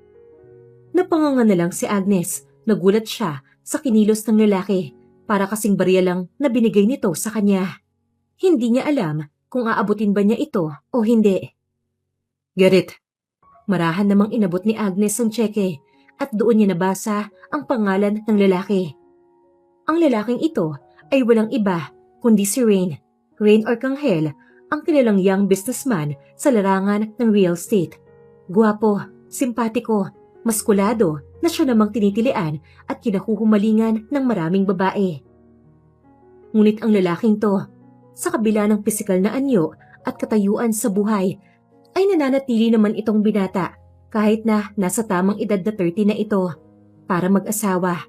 Napanganga na lang si Agnes. Nagulat siya sa kinilos ng lalaki para kasing barya lang na binigay nito sa kanya. Hindi niya alam kung aabutin ba niya ito o hindi. Get it. Marahan namang inabot ni Agnes ang tseke at doon niya nabasa ang pangalan ng lalaki. Ang lalaking ito ay walang iba kundi si Rain. Rain Arcangel, ang kilalang young businessman sa larangan ng real estate. Guwapo, simpatiko, maskulado na siya namang tinitilian at kinahuhumalingan ng maraming babae. Ngunit ang lalaking to, sa kabila ng pisikal na anyo at katayuan sa buhay, ay nananatili naman itong binata kahit na nasa tamang edad na 30 na ito para mag-asawa.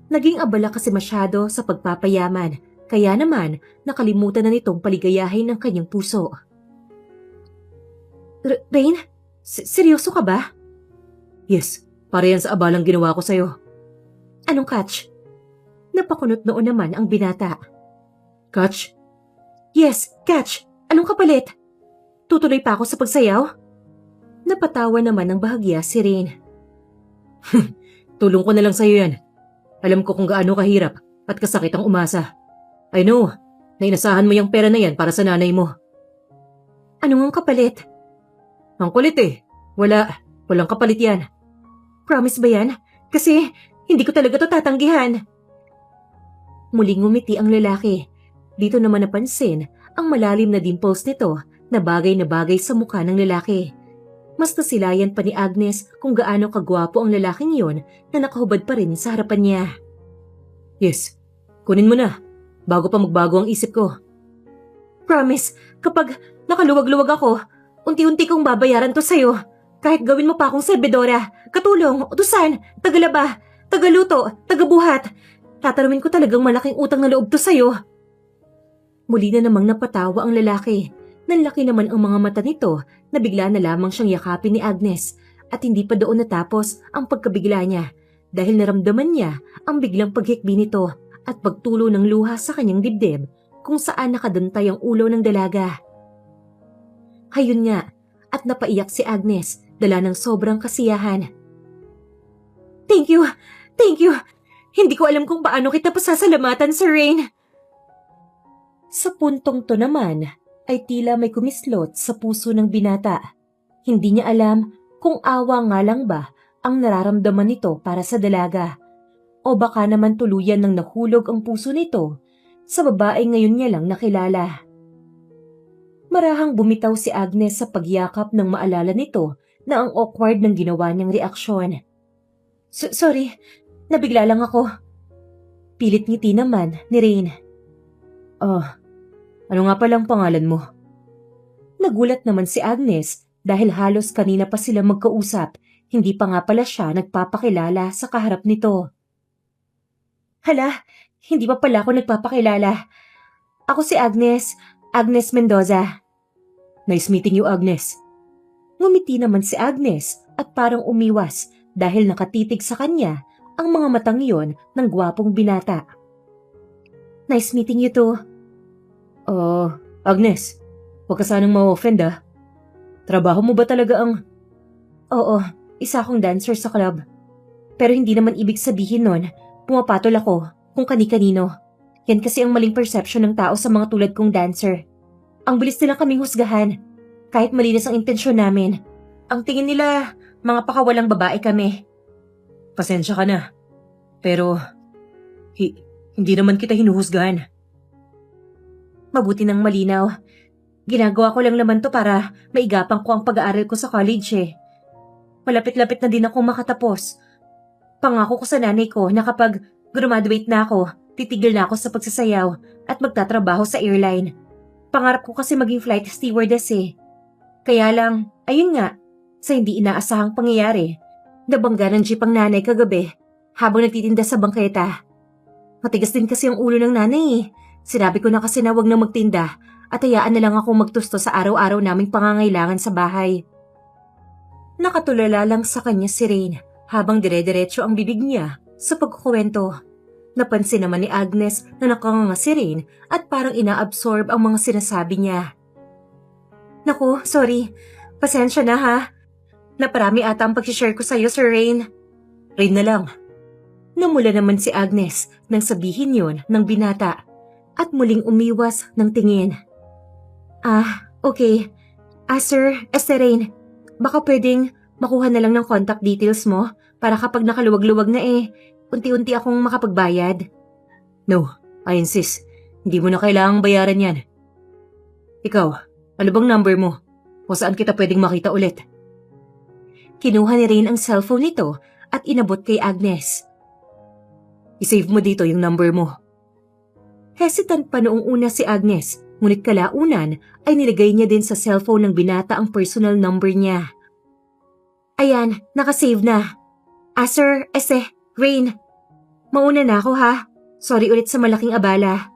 Naging abala kasi masyado sa pagpapayaman, kaya naman nakalimutan na nitong paligayahin ng kanyang puso. Rain? Seryoso ka ba? Yes, para yan sa abalang ginawa ko sa'yo. Anong catch? Napakunot noon naman ang binata. Catch? Yes, catch. Anong kapalit? Tutuloy pa ako sa pagsayaw? Napatawa naman ng bahagya si Rain. Tulong ko na lang sa'yo yan. Alam ko kung gaano kahirap at kasakit ang umasa. I know, na inasahan mo yung pera na yan para sa nanay mo. Ano ang kapalit? Ang kulit eh. Walang kapalit yan. Promise ba yan? Kasi hindi ko talaga to tatanggihan. Muling ngumiti ang lalaki. Dito naman napansin ang malalim na dimples nito na bagay sa mukha ng lalaki. Mas nasilayan pa ni Agnes kung gaano kagwapo ang lalaking yon na nakahubad pa rin sa harapan niya. Yes, kunin mo na, bago pa magbago ang isip ko. Promise, kapag nakaluwag-luwag ako, unti-unti kong babayaran to sa'yo. Kahit gawin mo pa akong serbedora, katulong, utusan, tagalaba, tagaluto, tagabuhat. Tatarawin ko talagang malaking utang na loob to sa'yo. Muli na namang napatawa ang lalaki. Nanlaki naman ang mga mata nito na bigla na lamang siyang yakapin ni Agnes at hindi pa doon natapos ang pagkabigla niya dahil naramdaman niya ang biglang paghikbi nito at pagtulo ng luha sa kanyang dibdib kung saan nakadantay ang ulo ng dalaga. Hayun nga at napaiyak si Agnes dala ng sobrang kasiyahan. Thank you! Thank you! Hindi ko alam kung paano kita pasasalamatan, Sir Rain. Sa puntong to naman, ay tila may kumislot sa puso ng binata. Hindi niya alam kung awa nga lang ba ang nararamdaman nito para sa dalaga. O baka naman tuluyan ng nahulog ang puso nito sa babae ngayon niya lang nakilala. Marahang bumitaw si Agnes sa pagyakap nang maalala nito na ang awkward ng ginawa niyang reaksyon. Sorry, nabigla lang ako. Pilit ngiti naman ni Rain. Oh, ano nga palang pangalan mo? Nagulat naman si Agnes dahil halos kanina pa sila magkausap, hindi pa nga pala siya nagpapakilala sa kaharap nito. Hala, hindi pa pala ako nagpapakilala. Ako si Agnes, Agnes Mendoza. Nice meeting you, Agnes. Ngumiti naman si Agnes at parang umiwas dahil nakatitig sa kanya ang mga matang iyon ng gwapong binata. Nice meeting you too. Oh, Agnes, huwag ka sanang ma-offend ah. Trabaho mo ba talaga ang... Oo, isa akong dancer sa club. Pero hindi naman ibig sabihin nun, pumapatol ako kung kani-kanino. Yan kasi ang maling perception ng tao sa mga tulad kong dancer. Ang bilis nila kaming husgahan, kahit malinis ang intensyon namin. Ang tingin nila, mga pakawalang babae kami. Pasensya ka na. Pero, hindi naman kita hinuhusgahan. Mabuti ng malinaw. Ginagawa ko lang naman to para maigapang ko ang pag-aaral ko sa college eh. Malapit-lapit na din akong makatapos. Pangako ko sa nanay ko na kapag graduate na ako, titigil na ako sa pagsasayaw at magtatrabaho sa airline. Pangarap ko kasi maging flight stewardess eh. Kaya lang, ayun nga, sa hindi inaasahang pangyayari, nabangga ng jeep ang nanay kagabi habang nagtitinda sa bangketa. Matigas din kasi ang ulo ng nanay eh. Sinabi ko na kasi na wag na magtinda at hayaan na lang ako magtusto sa araw-araw naming pangangailangan sa bahay. Nakatulala lang sa kanya si Rain habang dire-diretso ang bibig niya sa pagkukwento. Napansin naman ni Agnes na nakanganga si Rain at parang inaabsorb ang mga sinasabi niya. Naku, sorry. Pasensya na ha. Naparami ata ang pag-share ko sa'yo, Sir Rain. Rain na lang. Namula naman si Agnes nang sabihin yon ng binata at muling umiwas ng tingin. Okay. Sir, Rain, baka pwedeng makuha na lang ng contact details mo para kapag nakaluwag-luwag na unti-unti akong makapagbayad. No, I insist. Hindi mo na kailangang bayaran yan. Ikaw, ano bang number mo? O saan kita pwedeng makita ulit? Kinuha ni Rain ang cellphone nito at inabot kay Agnes. I-save mo dito yung number mo. Hesitant pa noong una si Agnes, ngunit kalaunan ay nilagay niya din sa cellphone ng binata ang personal number niya. Ayan, nakasave na. Sir, Rain. Mauna na ako ha. Sorry ulit sa malaking abala.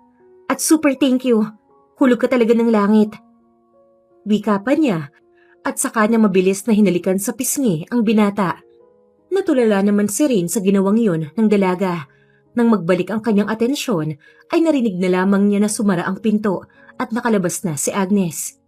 At super thank you. Hulog ka talaga ng langit. Wika pa niya at saka niya mabilis na hinalikan sa pisngi ang binata. Natulala naman si Rain sa ginawang yun ng dalaga. Nang magbalik ang kanyang atensyon, ay narinig na lamang niya na sumara ang pinto at nakalabas na si Agnes.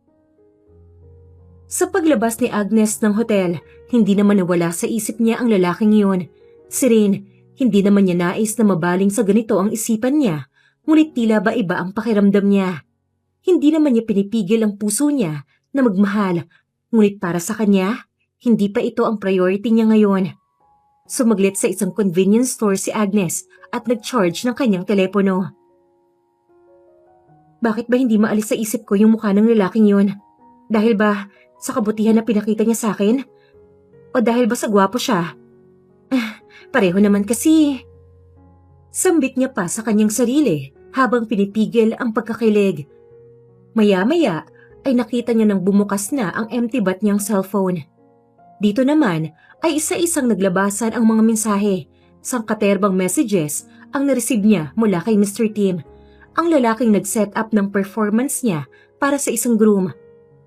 Sa paglabas ni Agnes ng hotel, hindi naman nawala sa isip niya ang lalaking yun. Si Rain, hindi naman niya nais na mabaling sa ganito ang isipan niya, ngunit tila ba iba ang pakiramdam niya. Hindi naman niya pinipigil ang puso niya na magmahal, ngunit para sa kanya, hindi pa ito ang priority niya ngayon. Sumaglit sa isang convenience store si Agnes at nag-charge ng kanyang telepono. Bakit ba hindi maalis sa isip ko yung mukha ng lalaking yun? Dahil ba sa kabutihan na pinakita niya sa akin? O dahil ba sa gwapo siya? Pareho naman kasi. Sambit niya pa sa kanyang sarili habang pinipigil ang pagkakilig. Maya-maya ay nakita niya nang bumukas na ang empty bat niyang cellphone. Dito naman ay isa-isang naglabasan ang mga mensahe. Sangkaterbang messages ang nareceive niya mula kay Mr. Tim, ang lalaking nag-set up ng performance niya para sa isang groom.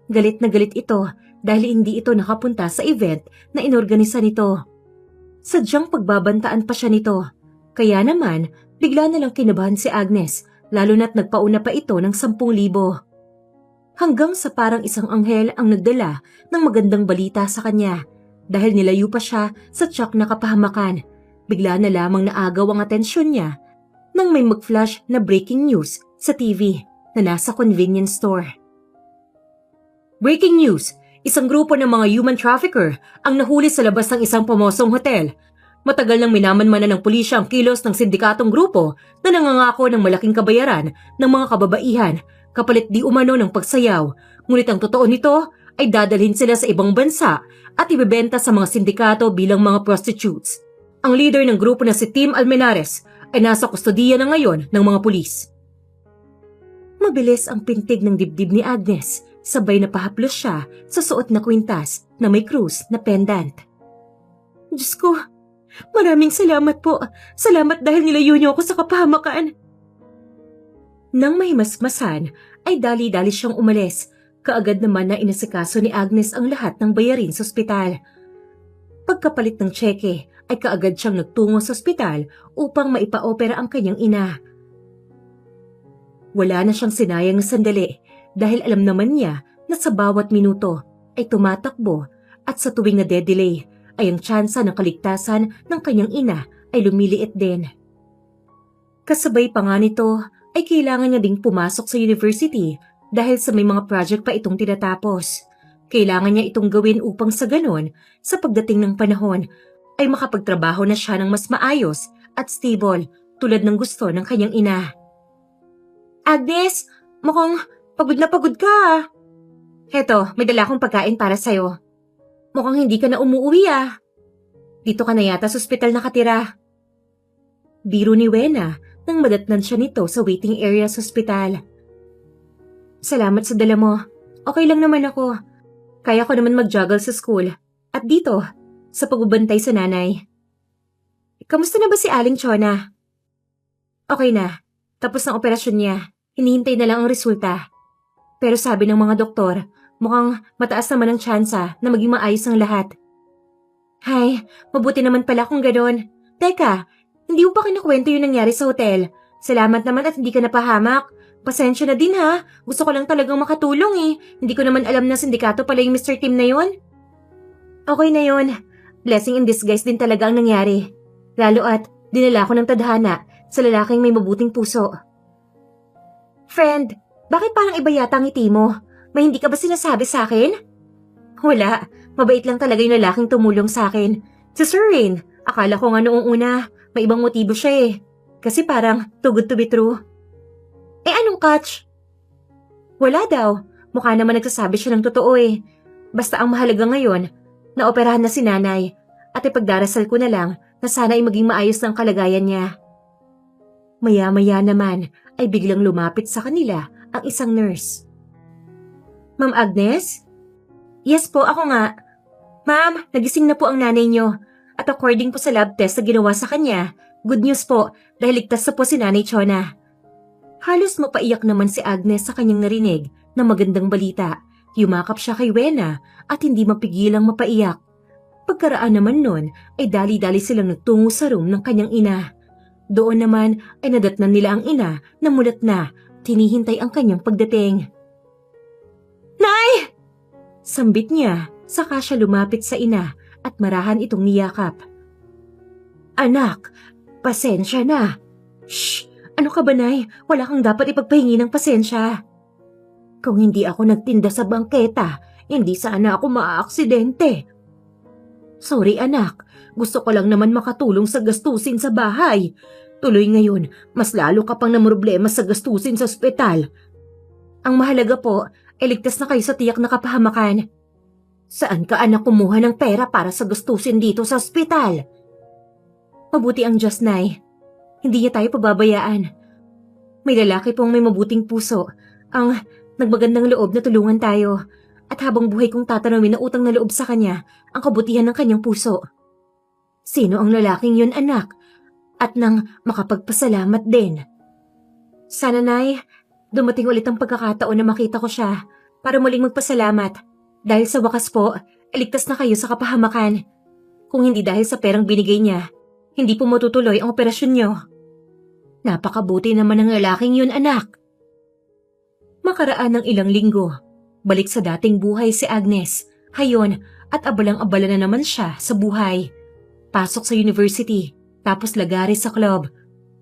Galit na galit ito dahil hindi ito nakapunta sa event na inorganisa nito. Sadyang pagbabantaan pa siya nito. Kaya naman, bigla na lang kinabahan si Agnes, lalo na't nagpauna pa ito ng 10,000. Hanggang sa parang isang anghel ang nagdala ng magandang balita sa kanya. Dahil nilayo pa siya sa tiyak na kapahamakan, bigla na lamang naagaw ang atensyon niya nang may mag-flash na breaking news sa TV na nasa convenience store. Breaking news! Isang grupo ng mga human trafficker ang nahuli sa labas ng isang pamosong hotel. Matagal nang minamanmanan ng pulisya ang kilos ng sindikatong grupo na nangangako ng malaking kabayaran ng mga kababaihan kapalit di umano ng pagsayaw. Ngunit ang totoo nito ay dadalhin sila sa ibang bansa at ibebenta sa mga sindikato bilang mga prostitutes. Ang leader ng grupo na si Tim Almenares ay nasa kustodiya na ngayon ng mga pulis. Mabilis ang pintig ng dibdib ni Agnes, sabay na pahaplos siya sa suot na kwintas na may krus na pendant. Diyos ko, maraming salamat po. Salamat dahil nilayo niyo ako sa kapahamakan. Nang mahimasmasan, ay dali-dali siyang umalis. Kaagad naman na inasikaso ni Agnes ang lahat ng bayarin sa ospital. Pagkapalit ng tseke, ay kaagad siyang nagtungo sa ospital upang maipa-opera ang kanyang ina. Wala na siyang sinayang na sandali dahil alam naman niya na sa bawat minuto ay tumatakbo at sa tuwing nade-delay ay ang tsansa ng kaligtasan ng kanyang ina ay lumiliit din. Kasabay pa nga nito ay kailangan niya ding pumasok sa university dahil sa may mga project pa itong tinatapos. Kailangan niya itong gawin upang sa ganon, sa pagdating ng panahon, ay makapagtrabaho na siya ng mas maayos at stable tulad ng gusto ng kanyang ina. Agnes, mukhang pagod na pagod ka. Heto, may dala akong pagkain para sa'yo. Mukhang hindi ka na umuwi ah. Dito ka na yata sa ospital nakatira. Biro ni Wena nang madatnan siya nito sa waiting area sa ospital. Salamat sa dala mo. Okay lang naman ako. Kaya ko naman mag-juggle sa school. At dito, sa pagbabantay sa nanay. Kamusta na ba si Aling Chona? Okay na. Tapos ang operasyon niya. Hinihintay na lang ang resulta. Pero sabi ng mga doktor, mukhang mataas naman ang tsansa na maging maayos ang lahat. Hay, mabuti naman pala kung gano'n. Teka, hindi mo pa kinakwento yung nangyari sa hotel. Salamat naman at hindi ka napahamak. Pasensya na din ha. Gusto ko lang talagang makatulong eh. Hindi ko naman alam na sindikato pala yung Mr. Tim na yon. Okay na yon. Blessing in disguise din talaga ang nangyari. Lalo at dinala ko ng tadhana sa lalaking may mabuting puso. Friend, bakit parang iba yata ang ngiti mo? May hindi ka ba sinasabi sa akin? Wala. Mabait lang talaga yung lalaking tumulong sa akin. Si Sir Rain, akala ko nga noong una, may ibang motibo siya eh. Kasi parang too good to be true. Eh anong catch? Wala daw. Mukha naman nagsasabi siya ng totoo eh. Basta ang mahalaga ngayon, naoperahan na si nanay. At ipagdarasal ko na lang na sana ay maging maayos ng kalagayan niya. Maya-maya naman ay biglang lumapit sa kanila ang isang nurse. Ma'am Agnes? Yes po, ako nga. Ma'am, nagising na po ang nanay niyo. At according po sa lab test na ginawa sa kanya, good news po dahil ligtas na po si Nanay Chona. Halos mapaiyak naman si Agnes sa kanyang narinig na magandang balita. Yumakap siya kay Wena at hindi mapigilang mapaiyak. Pagkaraan naman nun ay dali-dali silang nagtungo sa room ng kanyang ina. Doon naman ay nadatnan nila ang ina na mulat na tinihintay ang kanyang pagdating. Nay! Sambit niya, saka siya lumapit sa ina at marahan itong niyakap. Anak, pasensya na. Shh! Ano ka ba, Nay? Wala kang dapat ipagpahingi ng pasensya. Kung hindi ako nagtinda sa bangketa, hindi sana ako maaaksidente. Sorry anak, gusto ko lang naman makatulong sa gastusin sa bahay. Tuloy ngayon, mas lalo ka pang namroblema sa gastusin sa ospital. Ang mahalaga po, ligtas na kayo sa tiyak na kapahamakan. Saan ka anak kumuha ng pera para sa gastusin dito sa ospital? Mabuti ang Diyos, Nay. Hindi niya tayo pababayaan. May lalaki pong may mabuting puso, ang nagmagandang loob na tulungan tayo. At habang buhay kong tatanawin na utang na loob sa kanya ang kabutihan ng kanyang puso. Sino ang lalaking yun, anak? At nang makapagpasalamat din. Sana, Nay, dumating ulit ang pagkakataon na makita ko siya para muling magpasalamat. Dahil sa wakas po, iligtas na kayo sa kapahamakan. Kung hindi dahil sa perang binigay niya, hindi po matutuloy ang operasyon niyo. Napakabuti naman ng lalaking yun, anak. Makaraan ng ilang linggo, balik sa dating buhay si Agnes. Hayon at abalang-abala na naman siya sa buhay. Pasok sa university, tapos lagari sa club.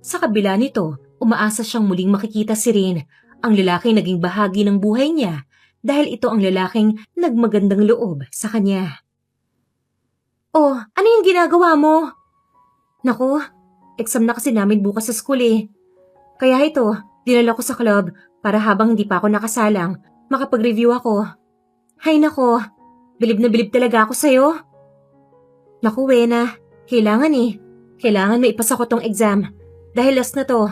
Sa kabila nito, umaasa siyang muling makikita si Rin, ang lalaking naging bahagi ng buhay niya dahil ito ang lalaking nagmagandang loob sa kanya. Oh, ano yung ginagawa mo? Naku, exam na kasi namin bukas sa school eh. Kaya ito, dinala ko sa club para habang hindi pa ako nakasalang, makapag-review ako. Hay nako, bilib na bilib talaga ako sa'yo. Naku, Wena, kailangan eh. Kailangan maipasa ko tong exam. Dahil last na to.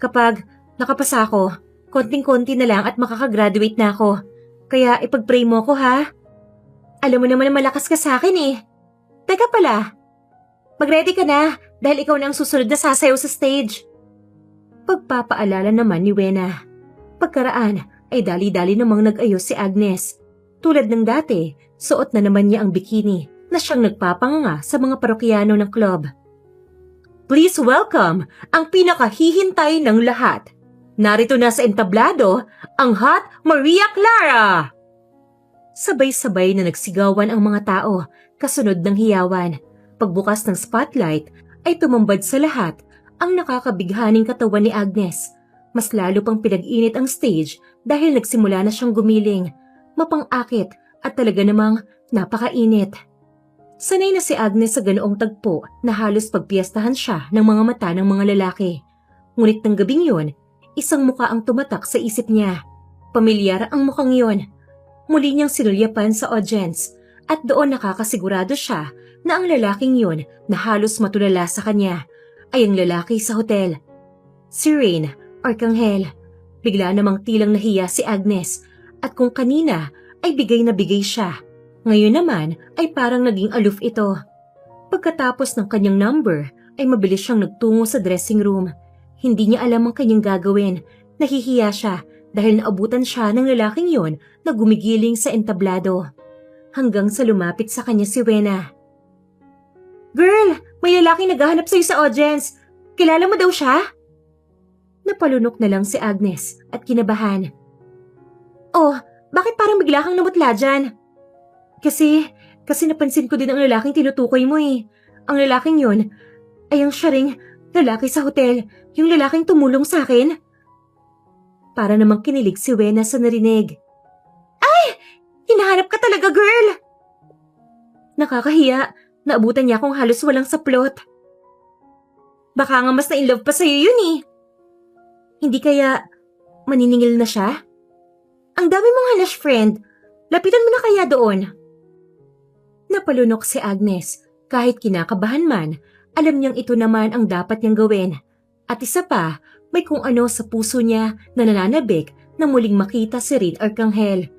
Kapag nakapasa ako, konting-konti na lang at makakagraduate na ako. Kaya ipag-pray mo ko ha. Alam mo naman na malakas ka sa akin eh. Teka pala, mag-ready ka na dahil ikaw na ang susunod na sasayaw sa stage. Pagpapaalala naman ni Wena. Pagkaraan ay dali-dali namang nag-ayos si Agnes. Tulad ng dati, suot na naman niya ang bikini na siyang nagpapanganga sa mga parokyano ng club. Please welcome ang pinakahihintay ng lahat. Narito na sa entablado ang Hot Maria Clara! Sabay-sabay na nagsigawan ang mga tao kasunod ng hiyawan. Pagbukas ng spotlight ay tumambad sa lahat ang nakakabighaning katawan ni Agnes. Mas lalo pang pinag-init ang stage dahil nagsimula na siyang gumiling, mapang-akit at talaga namang napakainit. Sanay na si Agnes sa ganoong tagpo na halos pagpiyastahan siya ng mga mata ng mga lalaki. Ngunit ng gabing yun, isang muka ang tumatak sa isip niya. Pamilyar ang mukhang yun. Muli niyang sinulyapan sa audience at doon nakakasigurado siya na ang lalaking yun na halos matulala sa kanya ay ang lalaki sa hotel. Si Rain Arcangel. Bigla namang tilang nahiya si Agnes at kung kanina ay bigay na bigay siya. Ngayon naman ay parang naging aloof ito. Pagkatapos ng kanyang number ay mabilis siyang nagtungo sa dressing room. Hindi niya alam ang kanyang gagawin. Nahihiya siya dahil naabutan siya ng lalaking yon na gumigiling sa entablado. Hanggang sa lumapit sa kanya si Wena. Girl, may lalaking naghahanap sa'yo sa audience. Kilala mo daw siya? Napalunok na lang si Agnes at kinabahan. Oh, bakit parang bigla kang namutla dyan? Kasi napansin ko din ang lalaking tinutukoy mo eh. Ang lalaking yon ay ang siya ring lalaki sa hotel, yung lalaking tumulong sa akin. Para namang kinilig si Wena sa narinig. Ay! Hinahanap ka talaga, girl! Nakakahiya, naabutan niya akong halos walang saplot. Baka nga mas na-inlove pa sa'yo yun eh. Hindi kaya maniningil na siya? Ang dami mong halash, friend. Lapitan mo na kaya doon. Napalunok si Agnes. Kahit kinakabahan man, alam niyang ito naman ang dapat niyang gawin. At isa pa, may kung ano sa puso niya na nananabik na muling makita si Rain Arcangel.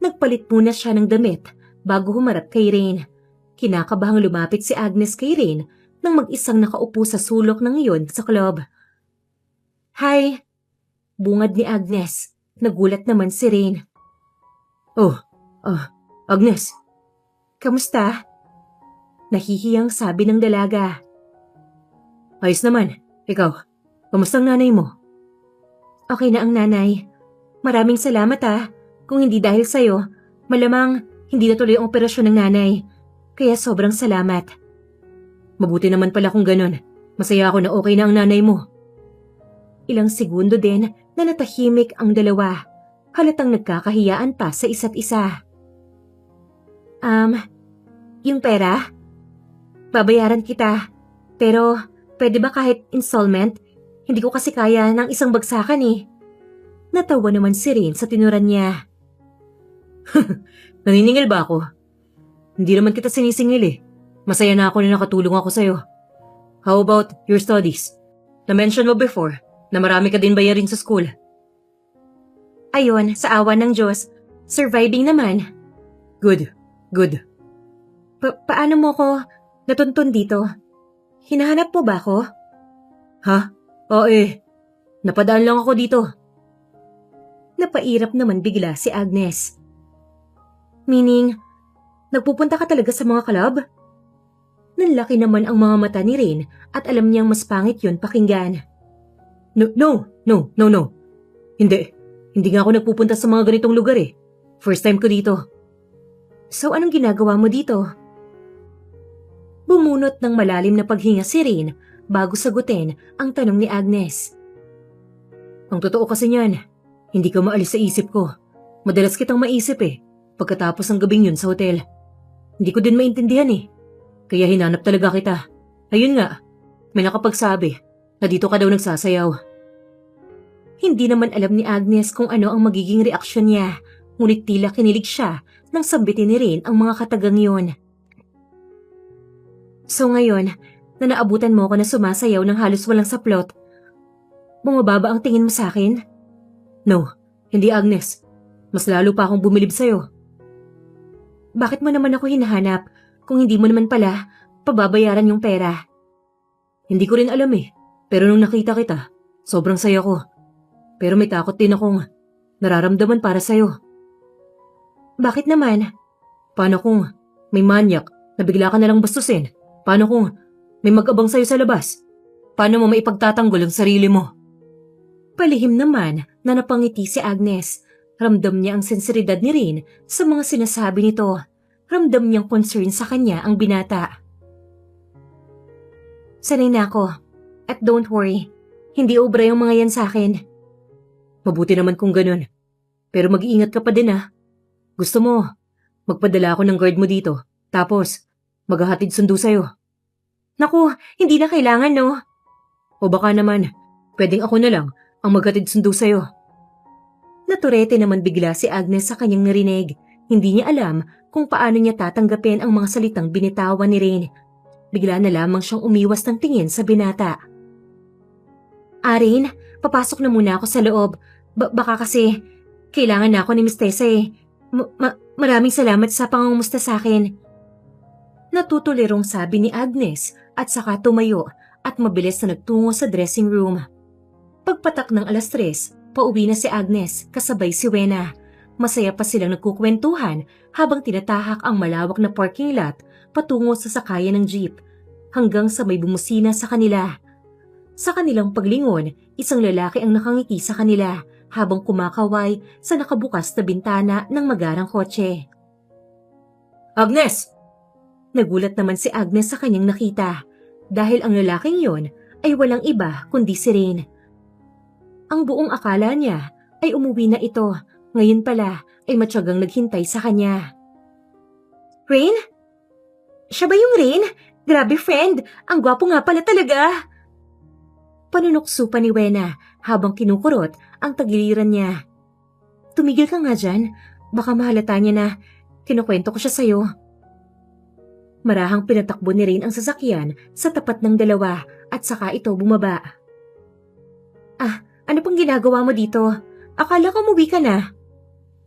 Nagpalit muna siya ng damit bago humarap kay Rain. Kinakabahang lumapit si Agnes kay Rain nang mag-isang nakaupo sa sulok ng iyon sa club. Hi! Bungad ni Agnes. Nagulat naman si Rain. Agnes. Kamusta? Nahihiyang sabi ng dalaga. Ayos naman. Ikaw, kamusta ang nanay mo? Okay na ang nanay. Maraming salamat Kung hindi dahil sa'yo, malamang hindi natuloy ang operasyon ng nanay. Kaya sobrang salamat. Mabuti naman pala kung ganun. Masaya ako na okay na ang nanay mo. Ilang segundo din na natahimik ang dalawa. Halatang nagkakahiyaan pa sa isa't isa. Yung pera? Babayaran kita. Pero pwede ba kahit installment? Hindi ko kasi kaya ng isang bagsakan eh. Natawa naman si Rain sa tinuran niya. Naniningil ba ako? Hindi naman kita sinisingil eh. Masaya na ako na nakatulong ako sa'yo. How about your studies? Na-mention mo before na marami ka din bayarin sa school. Ayun, sa awa ng Diyos, surviving naman. Good. Paano mo ko natuntun dito? Hinahanap mo ba ako? Ha? Oo napadaan lang ako dito. Napairap naman bigla si Agnes. Meaning, nagpupunta ka talaga sa mga club? Nanlaki naman ang mga mata ni Rain at alam niyang mas pangit yun pakinggan. No. Hindi nga ako nagpupunta sa mga ganitong lugar eh. First time ko dito. So anong ginagawa mo dito? Bumunot ng malalim na paghinga si Rain bago sagutin ang tanong ni Agnes. Ang totoo kasi niyan, hindi ka maalis sa isip ko. Madalas kitang maisip pagkatapos ng gabing yun sa hotel. Hindi ko din maintindihan Kaya hinanap talaga kita. Ayun nga, may nakapagsabi na dito ka daw nagsasayaw. Hindi naman alam ni Agnes kung ano ang magiging reaksyon niya, ngunit tila kinilig siya nang sambitin ni Rain ang mga katagang yun. So ngayon, na naabutan mo ko na sumasayaw ng halos walang saplot, bumababa ang tingin mo sa akin? No, hindi Agnes. Mas lalo pa akong bumilib sa'yo. Bakit mo naman ako hinahanap kung hindi mo naman pala pababayaran yung pera? Hindi ko rin alam pero nung nakita kita, sobrang saya ko. Pero may takot din akong nararamdaman para sa'yo. Bakit naman? Paano kung may manyak na bigla ka nalang bastusin? Paano kung may mag-abang sa'yo sa labas? Paano mo maipagtatanggol ang sarili mo? Palihim naman na napangiti si Agnes. Ramdam niya ang sensiridad ni Rain sa mga sinasabi nito. Ramdam niyang concern sa kanya ang binata. Sanay na ako. At don't worry, hindi obra yung mga yan sa akin. Mabuti naman kung ganun. Pero mag-iingat ka pa din Gusto mo, magpadala ako ng guard mo dito. Tapos, maghahatid sundo sa'yo. Naku, hindi na kailangan no? O baka naman, pwedeng ako na lang ang maghatid sundo sa'yo. Naturete naman bigla si Agnes sa kanyang narinig. Hindi niya alam kung paano niya tatanggapin ang mga salitang binitawan ni Rain. Bigla na lamang siyang umiwas ng tingin sa binata. Rain, papasok na muna ako sa loob. Baka kasi kailangan na ako ni Miss Tessa Maraming salamat sa pangungumusta sa akin. Natutulirong sabi ni Agnes at saka tumayo at mabilis na nagtungo sa dressing room. Pagpatak ng 3:00, pauwi na si Agnes kasabay si Wena. Masaya pa silang nagkukwentuhan habang tinatahak ang malawak na parking lot patungo sa sakayan ng jeep hanggang sa may bumusina sa kanila. Sa kanilang paglingon, isang lalaki ang nakangiti sa kanila habang kumakaway sa nakabukas na bintana ng magarang kotse. Agnes! Nagulat naman si Agnes sa kanyang nakita dahil ang lalaking yon ay walang iba kundi si Rain. Ang buong akala niya ay umuwi na ito, ngayon pala ay matyagang naghintay sa kanya. Rain? Siya ba yung Rain? Grabe friend, ang gwapo nga pala talaga. Panunukso pa ni Wena habang kinukurot ang tagiliran niya. Tumigil ka nga dyan. Baka mahalata niya na kinukwento ko siya sa'yo. Marahang pinatakbo ni Rain ang sasakyan sa tapat ng dalawa at saka ito bumaba. Ano pang ginagawa mo dito? Akala ko umuwi ka na.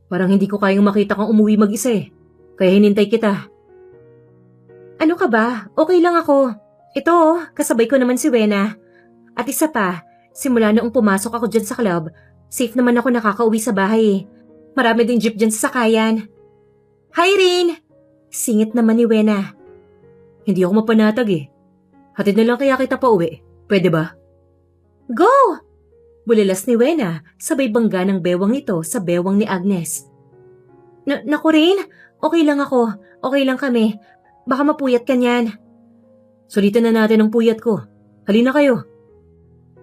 Parang hindi ko kayang makita kang umuwi mag-isa eh. Kaya hinintay kita. Ano ka ba? Okay lang ako. Ito kasabay ko naman si Wena. At isa pa, simula noong pumasok ako dyan sa club, safe naman ako nakakauwi sa bahay eh. Marami ding jeep dyan sa sakayan. Hi Rain! Singit naman ni Wena. Hindi ako mapanatag eh. Hatid na lang kaya kita pa uwi. Pwede ba? Go! Bulilas ni Wena sabay bangga ng bewang nito sa bewang ni Agnes. Naku Rain, okay lang ako. Okay lang kami. Baka mapuyat ka niyan. Sulitan na natin ang puyat ko. Halina kayo.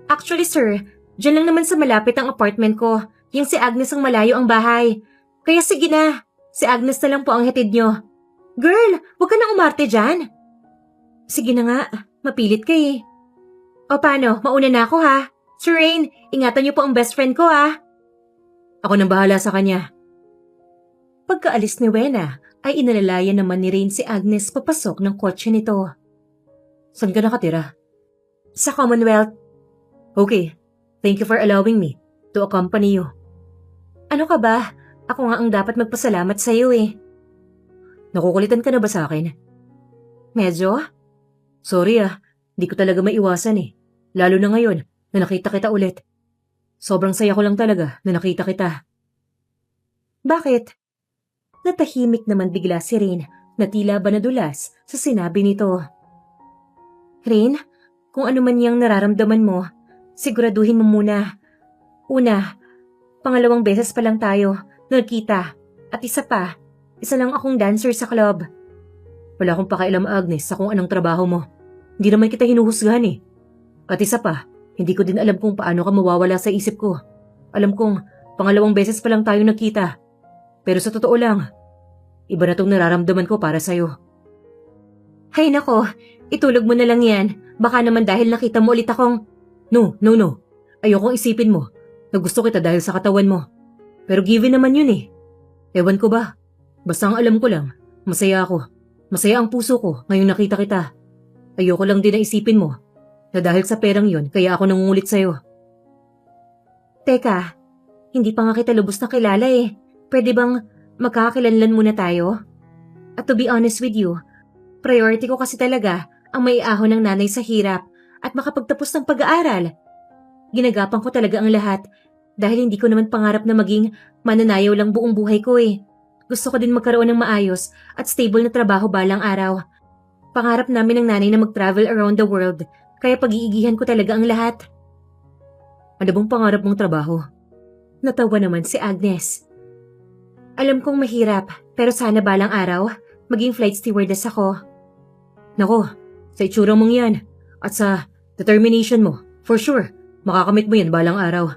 Actually sir, dyan lang naman sa malapit ang apartment ko. Yung si Agnes ang malayo ang bahay. Kaya sige na, si Agnes na lang po ang hatid nyo. Girl, huwag ka na umarte dyan. Sige na nga, mapilit ka eh. O paano, mauna na ako ha. Sir Rain, ingatan niyo po ang best friend ko ha. Ako nang bahala sa kanya. Pagkaalis ni Wena, ay inalalayan naman ni Rain si Agnes papasok ng kotse nito. Saan ka nakatira? Sa Commonwealth. Okay, thank you for allowing me to accompany you. Ano ka ba? Ako nga ang dapat magpasalamat sa iyo eh. Nakukulitan ka na ba sa akin? Medyo? Sorry di ko talaga maiwasan eh. Lalo na ngayon na nakita kita ulit. Sobrang saya ko lang talaga na nakita kita. Bakit? Natahimik naman bigla si Rain na tila ba nadulas sa sinabi nito. Rain, kung ano man yang nararamdaman mo, siguraduhin mo muna. Una, pangalawang beses pa lang tayo nagkita. At isa lang akong dancer sa club. Wala akong pakialam Agnes sa kung anong trabaho mo. Hindi naman kita hinuhusgahan eh. At isa pa, hindi ko din alam kung paano ka mawawala sa isip ko. Alam kong pangalawang beses pa lang tayo nagkita. Pero sa totoo lang, iba na tong nararamdaman ko para sa'yo. Hay nako, itulog mo na lang yan. Baka naman dahil nakita mo ulit akong... No. Ayokong isipin mo na gusto kita dahil sa katawan mo. Pero given naman yun eh. Ewan ko ba? Basta ang alam ko lang, masaya ako. Masaya ang puso ko ngayong nakita kita. Ayoko lang din na isipin mo na dahil sa perang yun kaya ako nangungulit sa'yo. Teka, hindi pa nga kita lubos na kilala eh. Pwede bang magkakakilanlan muna tayo? At to be honest with you, priority ko kasi talaga ang maiahon ng nanay sa hirap at makapagtapos ng pag-aaral. Ginagapan ko talaga ang lahat dahil hindi ko naman pangarap na maging mananayaw lang buong buhay ko eh. Gusto ko din magkaroon ng maayos at stable na trabaho balang araw. Pangarap namin ng nanay na mag-travel around the world, kaya pag-iigihan ko talaga ang lahat. Ano bang pangarap mong trabaho? Natawa naman si Agnes. Alam kong mahirap, pero sana balang araw, maging flight stewardess ako. Nako, sa itsura mong yan, at sa determination mo, for sure, makakamit mo yan balang araw.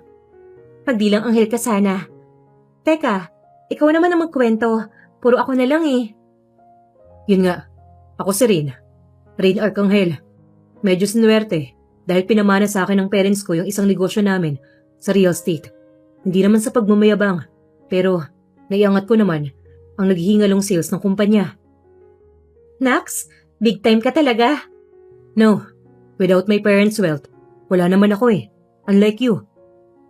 Pagdilang anghel ka sana. Teka, ikaw naman ang magkwento, puro ako na lang eh. Yun nga, ako si Rain. Rain Arcangel. Medyo sinuwerte dahil pinamana sa akin ng parents ko yung isang negosyo namin sa real estate. Hindi naman sa pagmamayabang, pero naiangat ko naman ang naghihingalong sales ng kumpanya. Nax, big time ka talaga. No, without my parents' wealth, wala naman ako eh. Unlike you,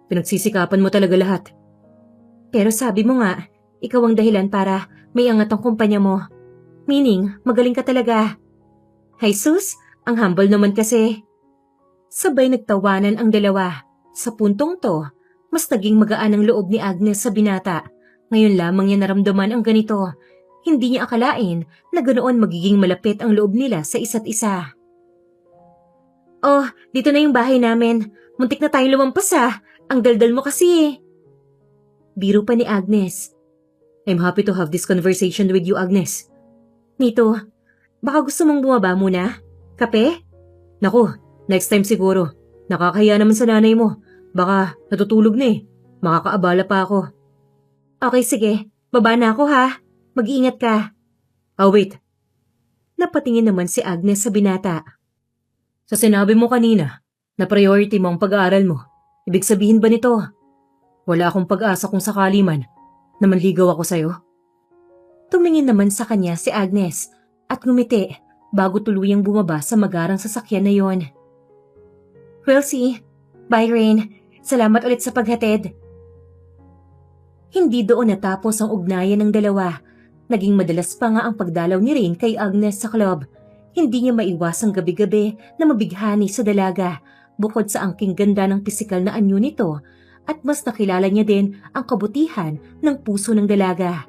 pinagsisikapan mo talaga lahat. Pero sabi mo nga, ikaw ang dahilan para may angat ang kumpanya mo. Meaning, magaling ka talaga. Hay sus, ang humble naman kasi. Sabay nagtawanan ang dalawa. Sa puntong to, mas naging magaan ang loob ni Agnes sa binata. Ngayon lamang niya naramdaman ang ganito. Hindi niya akalain na ganoon magiging malapit ang loob nila sa isa't isa. Oh, dito na yung bahay namin. Muntik na tayong lumampas ah. Ang daldal mo kasi eh. Biro pa ni Agnes. I'm happy to have this conversation with you, Agnes. Nito, baka gusto mong bumaba muna? Kape? Naku, next time siguro. Nakakahiya naman sa nanay mo. Baka natutulog na eh. Makakaabala pa ako. Okay, sige. Baba na ako ha. Mag-iingat ka. Oh, wait. Napatingin naman si Agnes sa binata. Sa sinabi mo kanina, Na priority mo ang pag-aaral mo. Ibig sabihin ba nito? Wala akong pag-asa kung sakali man na manligaw ako sa'yo. Tumingin naman sa kanya si Agnes at ngumiti bago tuluyang bumaba sa magarang sasakyan na yon. We'll see. Bye, Rain. Salamat ulit sa paghatid. Hindi doon natapos ang ugnayan ng dalawa. Naging madalas pa nga ang pagdalaw ni Rain kay Agnes sa club. Hindi niya maiwasang gabi-gabi na mabighani sa dalaga bukod sa angking ganda ng pisikal na anyo nito at mas nakilala niya din ang kabutihan ng puso ng dalaga.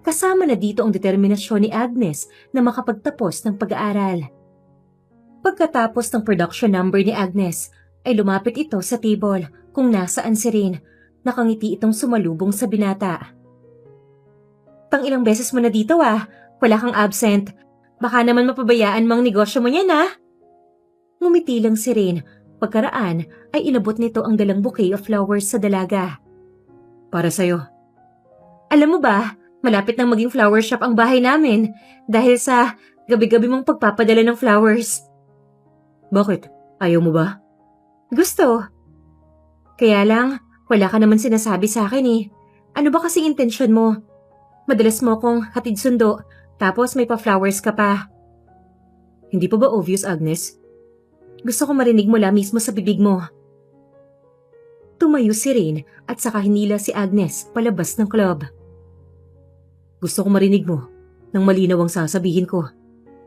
Kasama na dito ang determinasyon ni Agnes na makapagtapos ng pag-aaral. Pagkatapos ng production number ni Agnes, ay lumapit ito sa table kung nasaan si Rain. Nakangiti itong sumalubong sa binata. Pang-ilang beses mo na dito wala kang absent. Baka naman mapabayaan mang negosyo mo yan Ngumiti lang si Rain. Pagkaraan ay inabot nito ang dalang bouquet of flowers sa dalaga. Para sa'yo. Alam mo ba, malapit nang maging flower shop ang bahay namin dahil sa gabi-gabi mong pagpapadala ng flowers. Bakit? Ayaw mo ba? Gusto. Kaya lang, wala ka naman sinasabi sa akin Ano ba kasing intensyon mo? Madalas mo akong hatid sundo, tapos may pa-flowers ka pa. Hindi pa ba obvious, Agnes? Gusto ko marinig mula mismo sa bibig mo. Tumayo si Rain at saka hinila si Agnes palabas ng club. Gusto ko marinig mo nang malinaw ang sasabihin ko.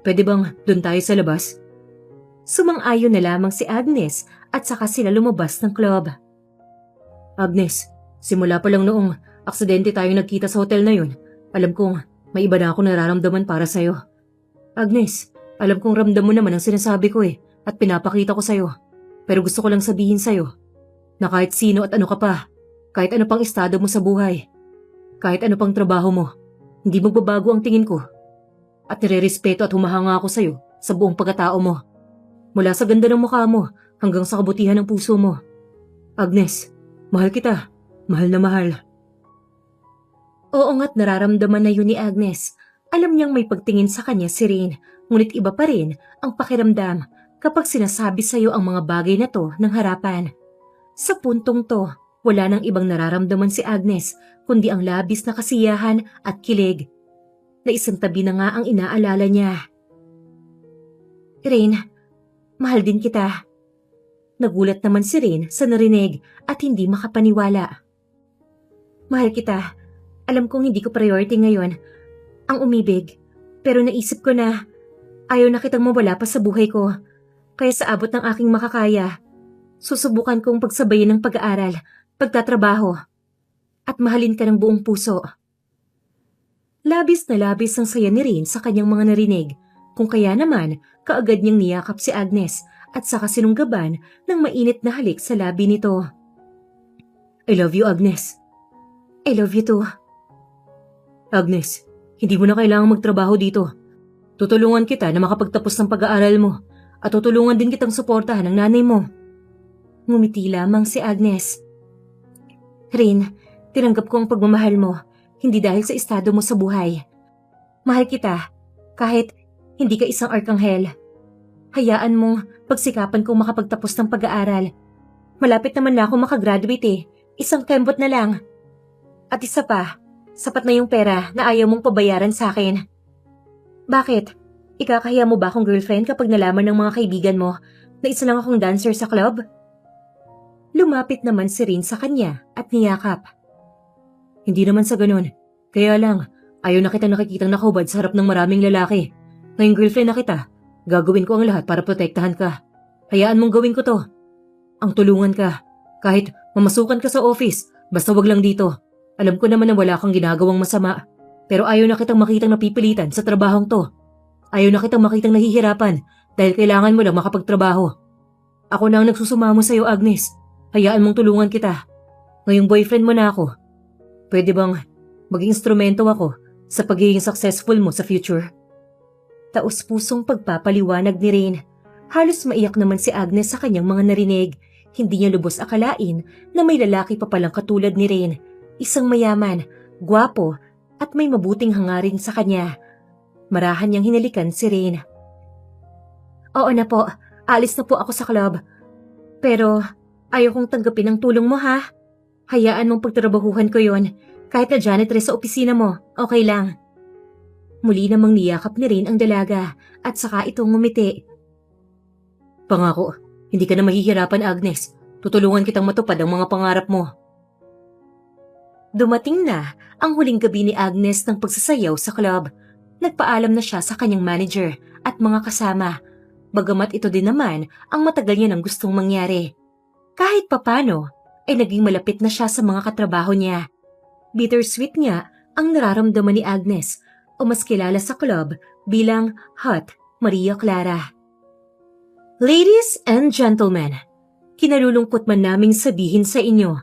Pwede bang doon tayo sa labas? Sumang-ayon na lamang si Agnes at saka sila lumabas ng club. Agnes, simula pa lang noong aksidente tayo nagkita sa hotel na yun, alam kong may iba na ako nararamdaman para sa'yo. Agnes, alam kong ramdam mo naman ang sinasabi ko at pinapakita ko sa'yo. Pero gusto ko lang sabihin sa'yo na kahit sino at ano ka pa, kahit ano pang estado mo sa buhay, kahit ano pang trabaho mo, hindi magbabago ang tingin ko. At nire-respeto at humahanga ako sa'yo sa buong pagkatao mo. Mula sa ganda ng mukha mo hanggang sa kabutihan ng puso mo. Agnes, mahal kita. Mahal na mahal. Oo nga't nararamdaman na yun ni Agnes. Alam niyang may pagtingin sa kanya si Rain, ngunit iba pa rin ang pakiramdam kapag sinasabi sa'yo ang mga bagay na to ng harapan. Sa puntong to, wala nang ibang nararamdaman si Agnes kundi ang labis na kasiyahan at kilig. Na isang tabi na nga ang inaalala niya. Rain, mahal din kita. Nagulat naman si Rain sa narinig at hindi makapaniwala. Mahal kita. Alam kong hindi ko priority ngayon ang umibig, pero naisip ko na ayaw na kitang mawala pa sa buhay ko. Kaya sa abot ng aking makakaya, susubukan kong pagsabayin ng pag-aaral, pagtatrabaho, at mahalin ka ng buong puso. Labis na labis ang saya ni Rain sa kanyang mga narinig, kung kaya naman kaagad niyang niyakap si Agnes at saka sinunggaban ng mainit na halik sa labi nito. I love you, Agnes. I love you too. Agnes, hindi mo na kailangang magtrabaho dito. Tutulungan kita na makapagtapos ng pag-aaral mo at tutulungan din kitang suportahan ng nanay mo. Ngumiti lamang si Agnes. Rain, tinanggap ko ang pagmamahal mo, hindi dahil sa estado mo sa buhay. Mahal kita, kahit hindi ka isang arkanghel. Hayaan mong pagsikapan kong makapagtapos ng pag-aaral. Malapit naman na ako makagraduate isang kembot na lang. At isa pa, sapat na yung pera na ayaw mong pabayaran sa akin. Bakit? Ikakahiya mo ba akong girlfriend kapag nalaman ng mga kaibigan mo na isa lang akong dancer sa club? Lumapit naman si Rain sa kanya at niyakap. Hindi naman sa ganun. Kaya lang, ayaw na kitang nakikitang nakahubad sa harap ng maraming lalaki. Ngayong girlfriend na kita, gagawin ko ang lahat para protektahan ka. Hayaan mong gawin ko to. Ang tulungan ka. Kahit mamasukan ka sa office, basta wag lang dito. Alam ko naman na wala kang ginagawang masama. Pero ayaw na kitang makitang napipilitan sa trabahong to. Ayaw na kitang makitang nahihirapan dahil kailangan mo lang makapagtrabaho. Ako na ang nagsusumamo sa'yo, Agnes. Hayaan mong tulungan kita. Ngayong boyfriend mo na ako. Pwede bang maging instrumento ako sa pagiging successful mo sa future? Taos-pusong pagpapaliwanag ni Rain. Halos maiyak naman si Agnes sa kanyang mga narinig. Hindi niya lubos akalain na may lalaki pa palang katulad ni Rain. Isang mayaman, gwapo, at may mabuting hangarin sa kanya. Marahan niyang hinalikan si Rain. Oo na po, alis na po ako sa club. Pero ayaw kong tanggapin ang tulong mo ha. Hayaan mong pagtrabahuhan ko yon. Kahit na janitress sa opisina mo, okay lang. Muli namang niyakap ni Rain ang dalaga at saka itong ngumiti. Pangako, hindi ka na mahihirapan, Agnes. Tutulungan kitang matupad ang mga pangarap mo. Dumating na ang huling gabi ni Agnes ng pagsasayaw sa club. Nagpaalam na siya sa kanyang manager at mga kasama. Bagamat ito din naman ang matagal niya nang gustong mangyari. Kahit papano, ay naging malapit na siya sa mga katrabaho niya. Bittersweet nga ang nararamdaman ni Agnes o mas kilala sa club bilang Hot Maria Clara. Ladies and gentlemen, kinalulungkot man naming sabihin sa inyo,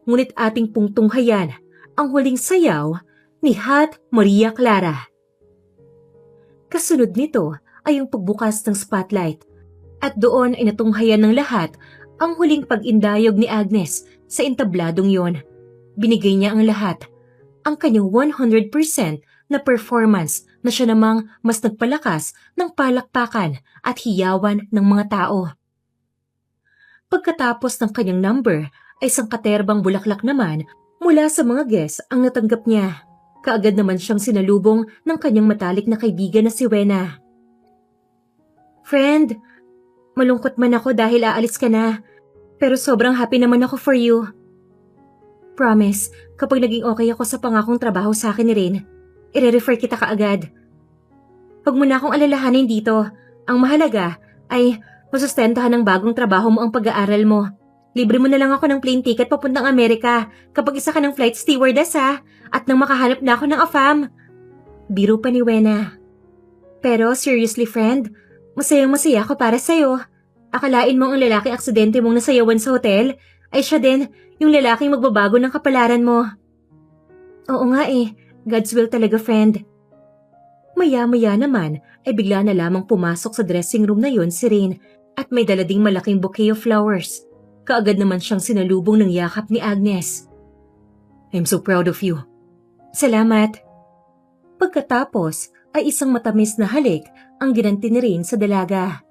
ngunit ating pong tunghayan ang huling sayaw ni Hot Maria Clara. Kasunod nito ay ang pagbukas ng spotlight at doon ay natunghayan ng lahat ang huling pag-indayog ni Agnes sa entabladong yon. Binigay niya ang lahat, ang kanyang 100% na performance na siya namang mas nagpalakas ng palakpakan at hiyawan ng mga tao. Pagkatapos ng kanyang number ay sangkaterbang bulaklak naman mula sa mga guests ang natanggap niya. Kaagad naman siyang sinalubong ng kanyang matalik na kaibigan na si Wena. Friend, malungkot man ako dahil aalis ka na, pero sobrang happy naman ako for you. Promise, kapag naging okay ako sa pangakong trabaho sa akin ni Rain, i-refer kita kaagad. Huwag mo na akong alalahanin dito. Ang mahalaga ay masustentahan ng bagong trabaho mo ang pag-aaral mo. Libre mo na lang ako ng plane ticket papuntang Amerika kapag isa ka ng flight stewardess ha, at nang makahanap na ako ng AFAM. Biro pa ni Wena. Pero seriously friend, masayang-masaya ako para sa'yo. Akalain mo ang lalaking aksidente mong nasayawan sa hotel ay siya din yung lalaking magbabago ng kapalaran mo. Oo nga eh, God's will talaga friend. Maya-maya naman ay bigla na lamang pumasok sa dressing room na yun si Rain at may dala ding malaking bouquet of flowers. Kaagad naman siyang sinalubong ng yakap ni Agnes. I'm so proud of you. Salamat. Pagkatapos ay isang matamis na halik ang ginanti ni Rain sa dalaga.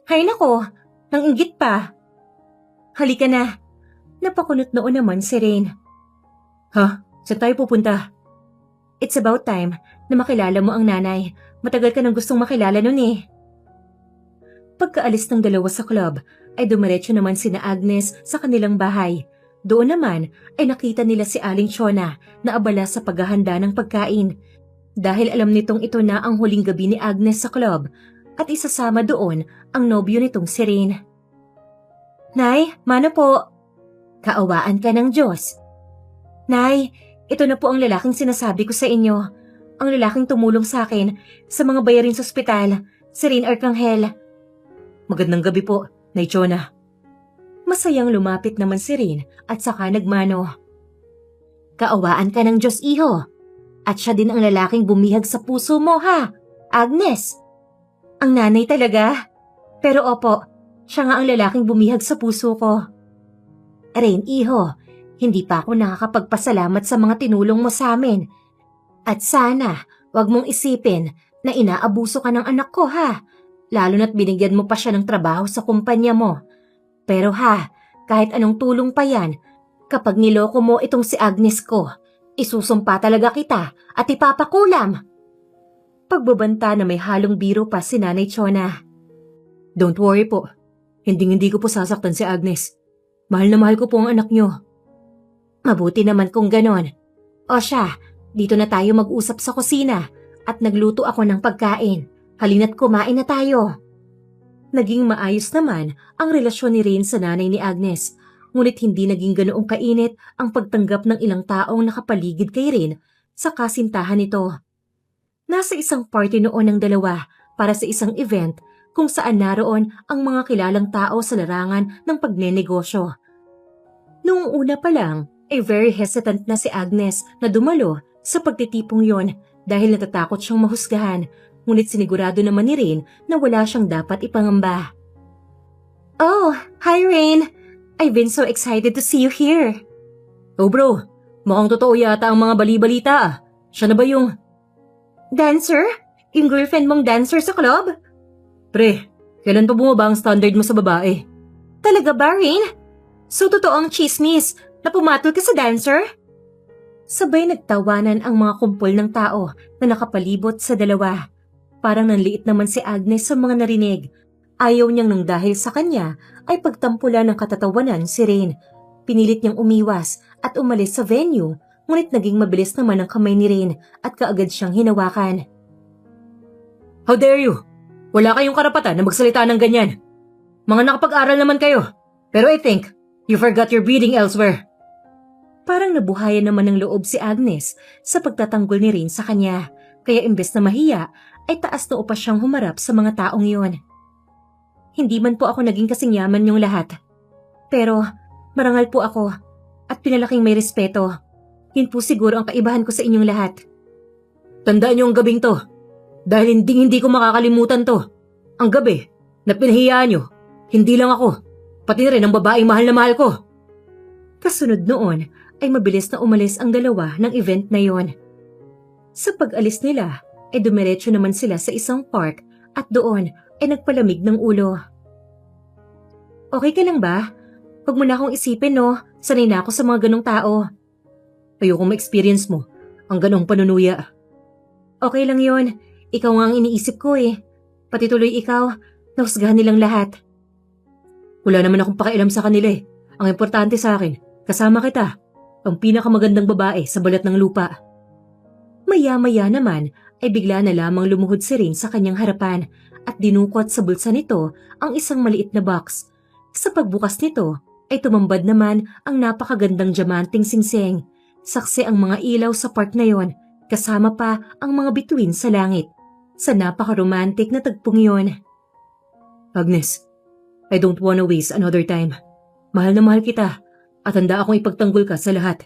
Hay nako, nang inggit pa. Halika na. Napakunot noon naman si Rain. Ha? Saan tayo pupunta? It's about time na makilala mo ang nanay. Matagal ka nang gustong makilala nun eh. Pagkaalis ng dalawa sa club, ay dumiretso naman sina Agnes sa kanilang bahay. Doon naman ay nakita nila si Aling Chona na abala sa paghahanda ng pagkain. Dahil alam nitong ito na ang huling gabi ni Agnes sa club at isasama doon ang nobyo nitong si Rain. Nay, mano po? Kaawaan ka ng Diyos. Nay, ito na po ang lalaking sinasabi ko sa inyo. Ang lalaking tumulong sa akin sa mga bayarin sa ospital, si Rain Arcangel. Magandang gabi po, Nay Chona. Masayang lumapit naman si Rain at saka nagmano. Kaawaan ka ng Diyos, iho. At siya din ang lalaking bumihag sa puso mo, ha? Agnes. Ang nanay talaga. Pero opo, siya nga ang lalaking bumihag sa puso ko. Rain, iho, hindi pa ako nakakapagpasalamat sa mga tinulong mo sa amin. At sana, wag mong isipin na inaabuso ka ng anak ko, ha? Lalo na't binigyan mo pa siya ng trabaho sa kumpanya mo. Pero ha, kahit anong tulong pa yan, kapag niloko mo itong si Agnes ko, isusumpa talaga kita at ipapakulam. Pagbabanta na may halong biro pa si Nanay Chona. Don't worry po, hindi ko po sasaktan si Agnes. Mahal na mahal ko po ang anak niyo. Mabuti naman kung ganon. O siya, dito na tayo mag-usap sa kusina at nagluto ako ng pagkain. Halina't kumain na tayo. Naging maayos naman ang relasyon ni Rain sa nanay ni Agnes, ngunit hindi naging ganoong kainit ang pagtanggap ng ilang taong nakapaligid kay Rain sa kasintahan nito. Nasa isang party noon ng dalawa para sa isang event kung saan naroon ang mga kilalang tao sa larangan ng pagnenegosyo. Noong una pa lang, ay very hesitant na si Agnes na dumalo sa pagtitipong yon dahil natatakot siyang mahusgahan. Ngunit sinigurado naman ni Rain na wala siyang dapat ipangamba. Oh, hi Rain! I've been so excited to see you here. Oh bro, mukhang totoo yata ang mga bali-balita. Siya na ba yung... Dancer? Yung girlfriend mong dancer sa club? Pre, kailan pa bumaba ang standard mo sa babae? Talaga ba, Rain? So totoo ang chismis na pumatol ka sa dancer? Sabay nagtawanan ang mga kumpol ng tao na nakapalibot sa dalawa. Parang nanliit naman si Agnes sa mga narinig. Ayaw niyang nang dahil sa kanya ay pagtampulan ng katatawanan si Rain. Pinilit niyang umiwas at umalis sa venue, ngunit naging mabilis naman ang kamay ni Rain at kaagad siyang hinawakan. How dare you? Wala kayong karapatan na magsalita ng ganyan. Mga nakapag-aral naman kayo, pero I think you forgot your breeding elsewhere. Parang nabuhayan naman ng loob si Agnes sa pagtatanggol ni Rain sa kanya, kaya imbes na mahiya ay taas na upa siyang humarap sa mga taong yon. Hindi man po ako naging kasing yaman niyong lahat. Pero marangal po ako at pinalaking may respeto. Yun po siguro ang kaibahan ko sa inyong lahat. Tandaan niyo ang gabing to, dahil hindi ko makakalimutan to. Ang gabi na pinahiyaan niyo, hindi lang ako, pati rin ang babaeng mahal na mahal ko. Kasunod noon ay mabilis na umalis ang dalawa ng event na yon. Sa pag-alis nila ay dumiretso naman sila sa isang park at doon ay nagpalamig ng ulo. Okay ka lang ba? Huwag mo na akong isipin, no? Sanay na ako sa mga ganong tao. Ayokong ma-experience mo ang ganong panunuya. Okay lang yon. Ikaw nga ang iniisip ko eh. Pati tuloy ikaw, nahusgahan nilang lahat. Wala naman akong pakialam sa kanila eh. Ang importante sa akin, kasama kita. Ang pinakamagandang babae sa balat ng lupa. Maya-maya naman ay bigla na lamang lumuhod si Rain sa kanyang harapan at dinukot sa bulsa nito ang isang maliit na box. Sa pagbukas nito ay tumambad naman ang napakagandang diamanting singsing. Saksi ang mga ilaw sa park na yon, kasama pa ang mga bituin sa langit. Sa napaka-romantic na tagpong yon. Agnes, I don't wanna waste another time. Mahal na mahal kita at handa akong ipagtanggol ka sa lahat.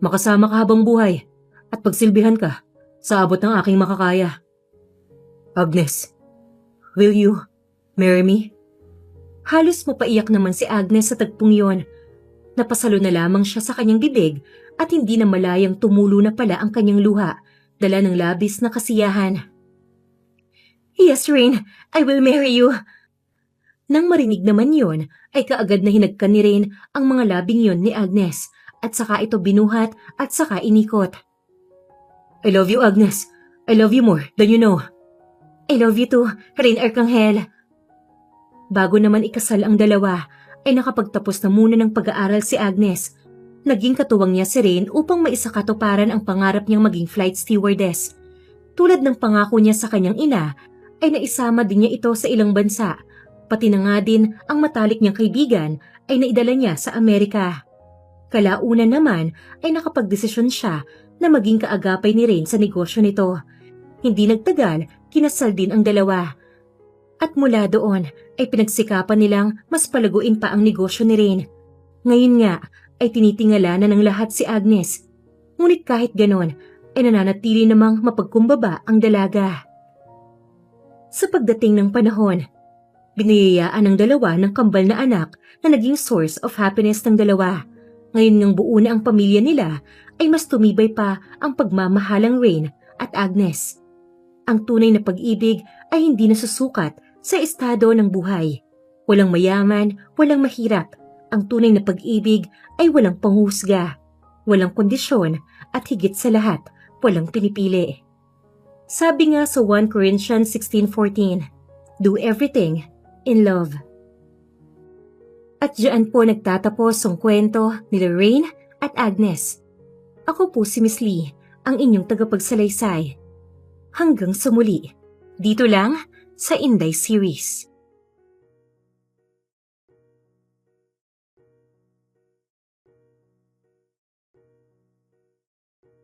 Makasama ka habang buhay at pagsilbihan ka sa abot ng aking makakaya. Agnes, will you marry me? Halos mapaiyak naman si Agnes sa tagpong yon. Napasalo na lamang siya sa kanyang bibig at hindi na malayang tumulo na pala ang kanyang luha, dala ng labis na kasiyahan. Yes, Rain, I will marry you. Nang marinig naman yon, ay kaagad na hinagkan ni Rain ang mga labing yon ni Agnes at saka ito binuhat at saka inikot. I love you, Agnes. I love you more than you know. I love you too, Rain Arcangel. Bago naman ikasal ang dalawa, ay nakapagtapos na muna ng pag-aaral si Agnes. Naging katuwang niya si Rain upang maisakatuparan ang pangarap niyang maging flight stewardess. Tulad ng pangako niya sa kanyang ina, ay naisama din niya ito sa ilang bansa. Pati na nga din ang matalik niyang kaibigan ay naidala niya sa Amerika. Kalaunan naman ay nakapagdesisyon siya na maging kaagapay ni Rain sa negosyo nito. Hindi nagtagal, kinasal din ang dalawa. At mula doon ay pinagsikapan nilang mas palaguin pa ang negosyo ni Rain. Ngayon nga ay tinitingala na ng lahat si Agnes. Ngunit kahit ganon ay nananatili namang mapagkumbaba ang dalaga. Sa pagdating ng panahon, biniyayaan ng dalawa ng kambal na anak na naging source of happiness ng dalawa. Ngayon ngang buo na ang pamilya nila ay mas tumibay pa ang pagmamahalang Rain at Agnes. Ang tunay na pag-ibig ay hindi nasusukat sa estado ng buhay. Walang mayaman, walang mahirap. Ang tunay na pag-ibig ay walang panghusga, walang kondisyon at higit sa lahat, walang pinipili. Sabi nga sa 1 Corinthians 16:14, do everything in love. At diyan po nagtatapos ang kwento ni Rain at Agnes. Ako po si Miss Lee, ang inyong tagapagsalaysay. Hanggang sa muli, dito lang sa Inday Series.